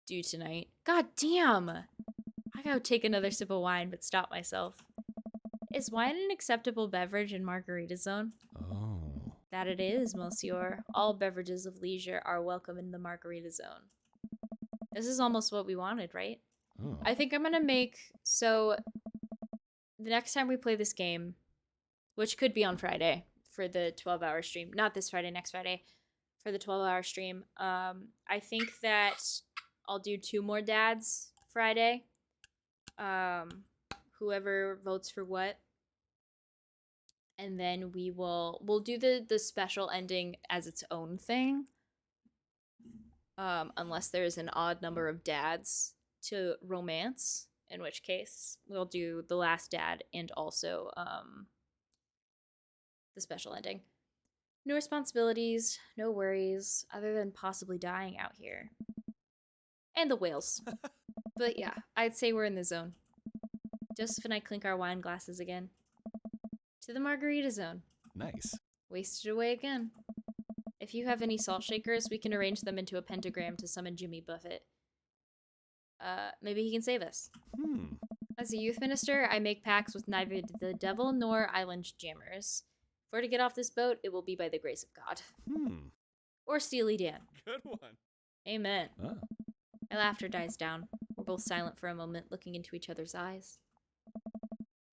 do tonight. God damn. I like I would take another sip of wine, but stop myself. Is wine an acceptable beverage in Margarita Zone? Oh. That it is, monsieur. All beverages of leisure are welcome in the Margarita Zone. This is almost what we wanted, right? Oh. I think I'm gonna make, so the next time we play this game, which could be on Friday for the 12-hour stream, not this Friday, next Friday, for the 12-hour stream, I think that I'll do 2 more dads Friday. Whoever votes for what. And then we'll do the special ending as its own thing. Unless there's an odd number of dads to romance, in which case we'll do the last dad and also the special ending. No responsibilities, no worries, other than possibly dying out here. And the whales. But yeah, I'd say we're in the zone. Joseph and I clink our wine glasses again. To the Margarita Zone. Nice. Wasted away again. If you have any salt shakers, we can arrange them into a pentagram to summon Jimmy Buffett. Maybe he can save us. As a youth minister, I make pacts with neither the devil nor island jammers. If we're to get off this boat, it will be by the grace of God. Or Steely Dan. Good one. Amen. Oh. My laughter dies down. We're both silent for a moment, looking into each other's eyes.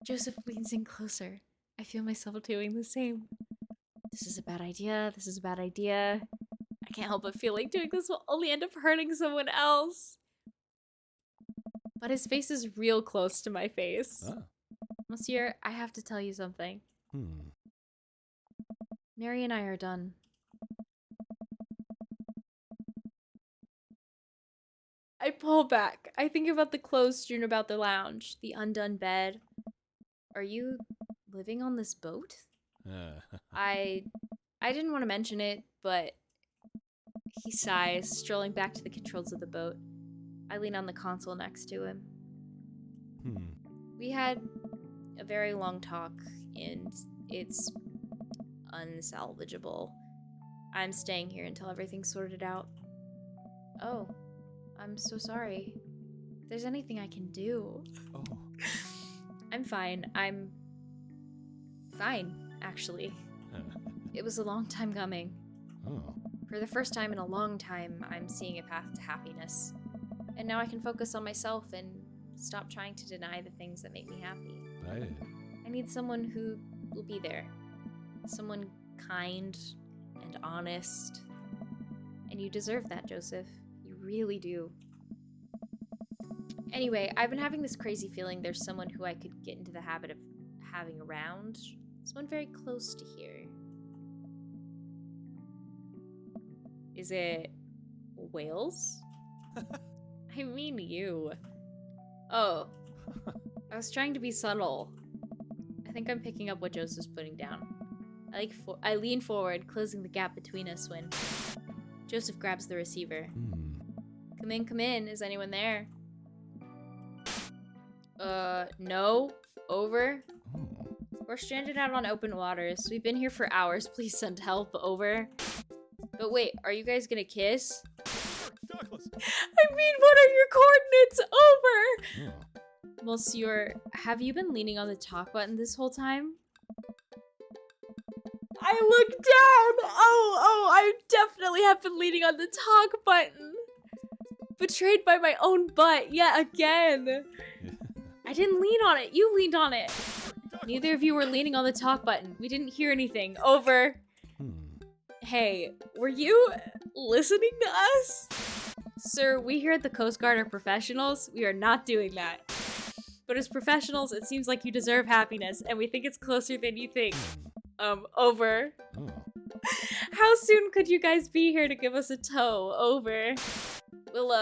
Joseph leans in closer. I feel myself doing the same. This is a bad idea. This is a bad idea. I can't help but feel like doing this will only end up hurting someone else. But his face is real close to my face. Oh. Monsieur, I have to tell you something. Mary and I are done. I pull back. I think about the clothes strewn about the lounge, the undone bed. Are you living on this boat? I didn't want to mention it, but he sighs, strolling back to the controls of the boat. I lean on the console next to him. We had a very long talk, and it's unsalvageable. I'm staying here until everything's sorted out. Oh, I'm so sorry. If there's anything I can do. Oh. I'm fine. I'm fine, actually. It was a long time coming. Oh. For the first time in a long time, I'm seeing a path to happiness. And now I can focus on myself and stop trying to deny the things that make me happy. Right. I need someone who will be there. Someone kind and honest. And you deserve that, Joseph. You really do. Anyway, I've been having this crazy feeling there's someone who I could get into the habit of having around. Someone very close to here. Is it whales? I mean you. Oh. I was trying to be subtle. I think I'm picking up what Joseph's putting down. I lean forward, closing the gap between us when Joseph grabs the receiver. Come in. Is anyone there? No. Over. Oh. We're stranded out on open waters. We've been here for hours. Please send help. Over. But wait, are you guys gonna kiss? Douglas. I mean, what are your coordinates? Over! Oh. Monsieur, have you been leaning on the talk button this whole time? I look down! Oh, I definitely have been leaning on the talk button. Betrayed by my own butt yet again. I didn't lean on it. You leaned on it. Neither of you were leaning on the talk button. We didn't hear anything. Over. Hey, were you listening to us? Sir, we here at the Coast Guard are professionals. We are not doing that. But as professionals, it seems like you deserve happiness, and we think it's closer than you think. Over. Oh. How soon could you guys be here to give us a tow? Over. We'll,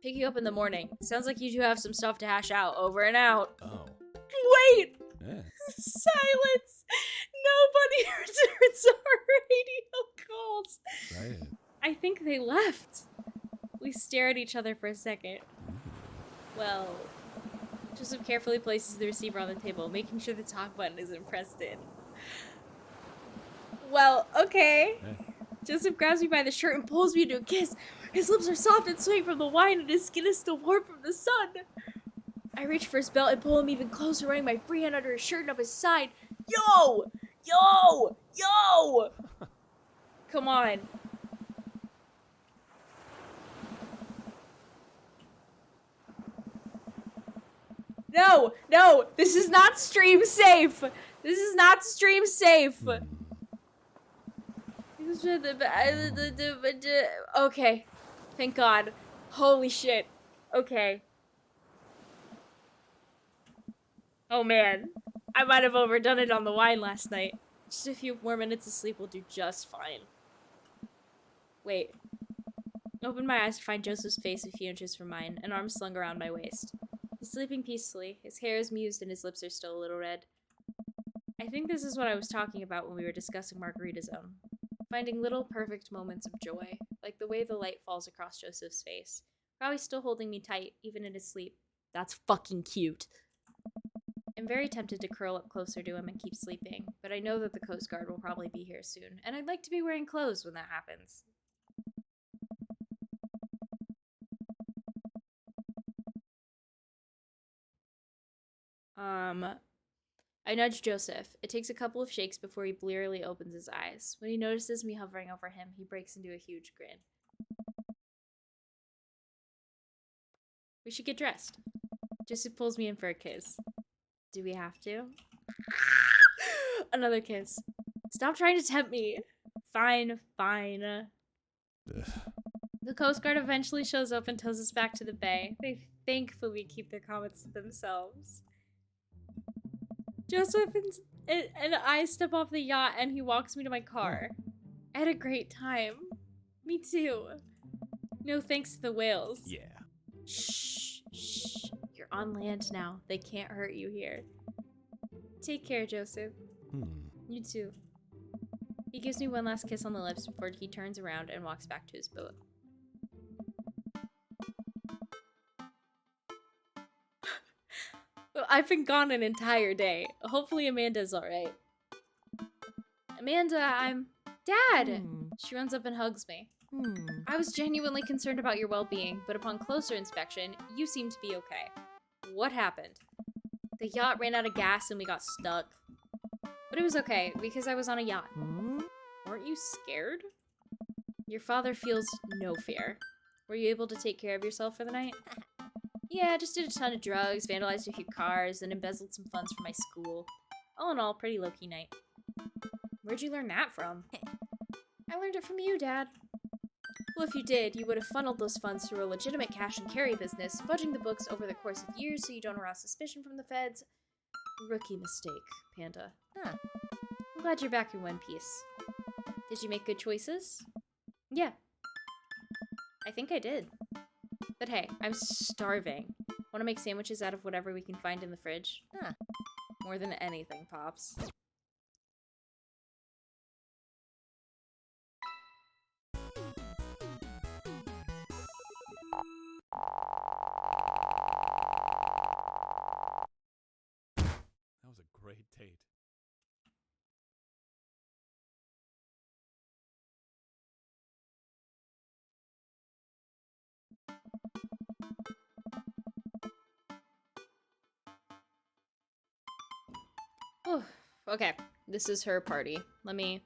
pick you up in the morning. Sounds like you two have some stuff to hash out. Over and out. Oh. Wait! Yeah. Silence! Nobody returns our radio calls. Right. I think they left. We stare at each other for a second. Well, Joseph carefully places the receiver on the table, making sure the talk button isn't pressed in. Well, okay. Yeah. Joseph grabs me by the shirt and pulls me into a kiss. His lips are soft and sweet from the wine, and his skin is still warm from the sun. I reach for his belt and pull him even closer, running my free hand under his shirt and up his side. Yo! Yo! Yo! Come on. No! No! This is not stream safe! This is not stream safe! Okay. Thank God. Holy shit. Okay. Oh man. I might have overdone it on the wine last night. Just a few more minutes of sleep will do just fine. Wait. Open my eyes to find Joseph's face a few inches from mine, an arm slung around my waist. He's sleeping peacefully. His hair is mused and his lips are still a little red. I think this is what I was talking about when we were discussing Margarita Zone. Finding little perfect moments of joy, like the way the light falls across Joseph's face. Probably still holding me tight, even in his sleep. That's fucking cute. I'm very tempted to curl up closer to him and keep sleeping, but I know that the Coast Guard will probably be here soon, and I'd like to be wearing clothes when that happens. I nudge Joseph. It takes a couple of shakes before he blearily opens his eyes. When he notices me hovering over him, he breaks into a huge grin. We should get dressed. Joseph pulls me in for a kiss. Do we have to? Another kiss. Stop trying to tempt me. Fine, fine. The Coast Guard eventually shows up and tows us back to the bay. They thankfully keep their comments to themselves. Joseph and I step off the yacht and he walks me to my car. I had a great time. Me too. No thanks to the whales. Yeah. Shh, shh. You're on land now. They can't hurt you here. Take care, Joseph. You too. He gives me one last kiss on the lips before he turns around and walks back to his boat. Well, I've been gone an entire day. Hopefully Amanda's alright. Amanda, I'm... Dad! She runs up and hugs me. I was genuinely concerned about your well-being, but upon closer inspection, you seem to be okay. What happened? The yacht ran out of gas and we got stuck. But it was okay, because I was on a yacht. Weren't you scared? Your father feels no fear. Were you able to take care of yourself for the night? Yeah, just did a ton of drugs, vandalized a few cars, and embezzled some funds for my school. All in all, pretty low-key night. Where'd you learn that from? I learned it from you, Dad. Well, if you did, you would have funneled those funds through a legitimate cash and carry business, fudging the books over the course of years so you don't arouse suspicion from the feds. Rookie mistake, Panda. I'm glad you're back in one piece. Did you make good choices? Yeah. I think I did. But hey, I'm starving. Want to make sandwiches out of whatever we can find in the fridge? More than anything, Pops. That was a great date. Oh, okay. This is her party. Let me...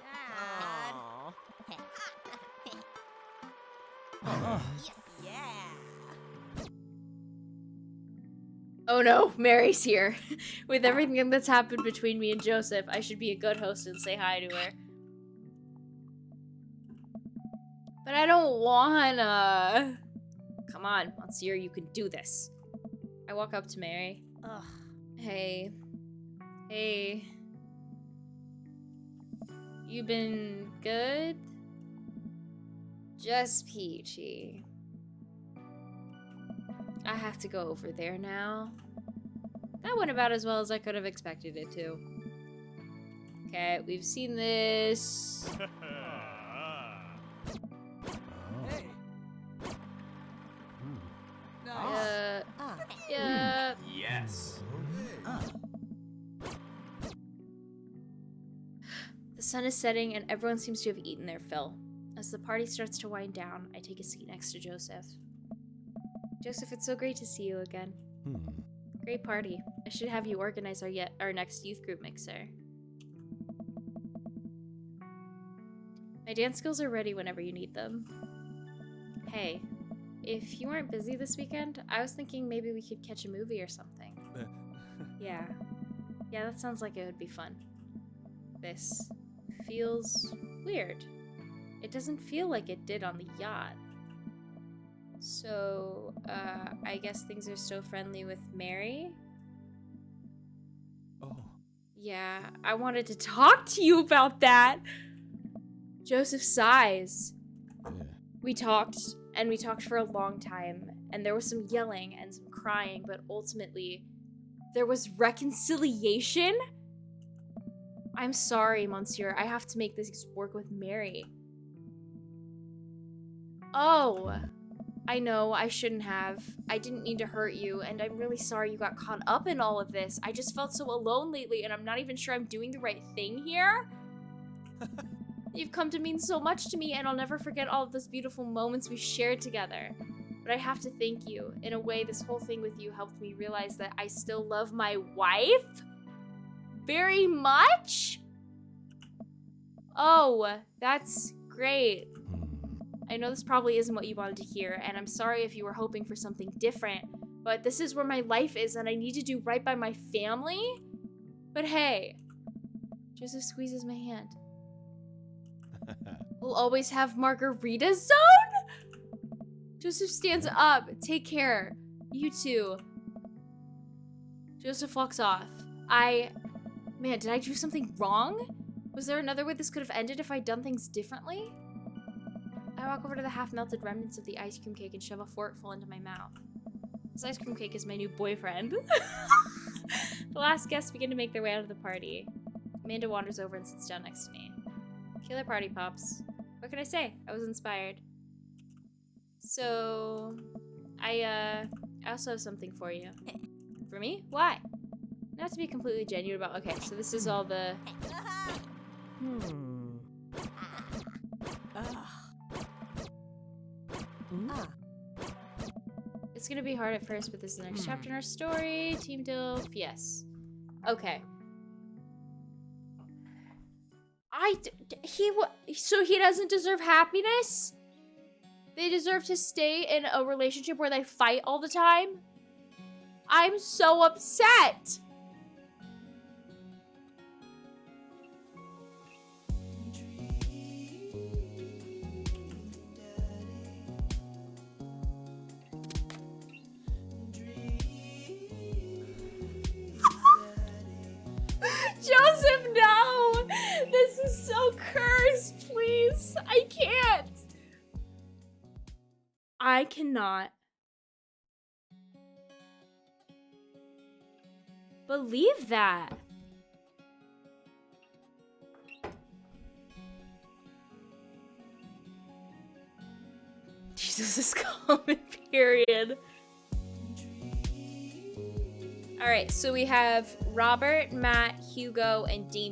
Dad. Yes. Yeah. Oh no, Mary's here. With everything that's happened between me and Joseph, I should be a good host and say hi to her. But I don't wanna. Come on, Monsieur, you can do this. I walk up to Mary. Ugh. Hey. Hey. You been good? Just peachy. I have to go over there now. That went about as well as I could have expected it to. Okay, we've seen this. Hey. Yeah. Yes. sun is setting and everyone seems to have eaten their fill. As the party starts to wind down, I take a seat next to Joseph. Joseph, it's so great to see you again. Great party. I should have you organize our next youth group mixer. My dance skills are ready whenever you need them. Hey, if you weren't busy this weekend, I was thinking maybe we could catch a movie or something. Yeah. Yeah, that sounds like it would be fun. This feels weird. It doesn't feel like it did on the yacht. So, I guess things are still friendly with Mary? Oh. Yeah, I wanted to talk to you about that! Joseph sighs. Yeah. We talked, and we talked for a long time, and there was some yelling and some crying, but ultimately, there was reconciliation? I'm sorry, Monsieur. I have to make this work with Mary. Oh, I know, I shouldn't have. I didn't mean to hurt you, and I'm really sorry you got caught up in all of this. I just felt so alone lately, and I'm not even sure I'm doing the right thing here. You've come to mean so much to me, and I'll never forget all of those beautiful moments we shared together. But I have to thank you. In a way, this whole thing with you helped me realize that I still love my wife very much. Oh, that's great. I know this probably isn't what you wanted to hear, and I'm sorry if you were hoping for something different, but this is where my life is, and I need to do right by my family? But hey, Joseph squeezes my hand. We'll always have Margarita Zone? Joseph stands up. Take care. You too. Joseph walks off. Man, did I do something wrong? Was there another way this could have ended if I'd done things differently? I walk over to the half-melted remnants of the ice cream cake and shove a forkful into my mouth. This ice cream cake is my new boyfriend. The last guests begin to make their way out of the party. Amanda wanders over and sits down next to me. Killer party pops. What can I say? I was inspired. So, I also have something for you. For me? Why? Not to be completely genuine about. Okay, so this is all the. It's gonna be hard at first, but this is the next chapter in our story. Team Dilf, yes. Okay. So he doesn't deserve happiness? They deserve to stay in a relationship where they fight all the time? I'm so upset! Joseph, no! This is so cursed, please. I can't. I cannot believe that. Jesus is coming, period. All right, so we have Robert, Matt, Hugo, and Damien.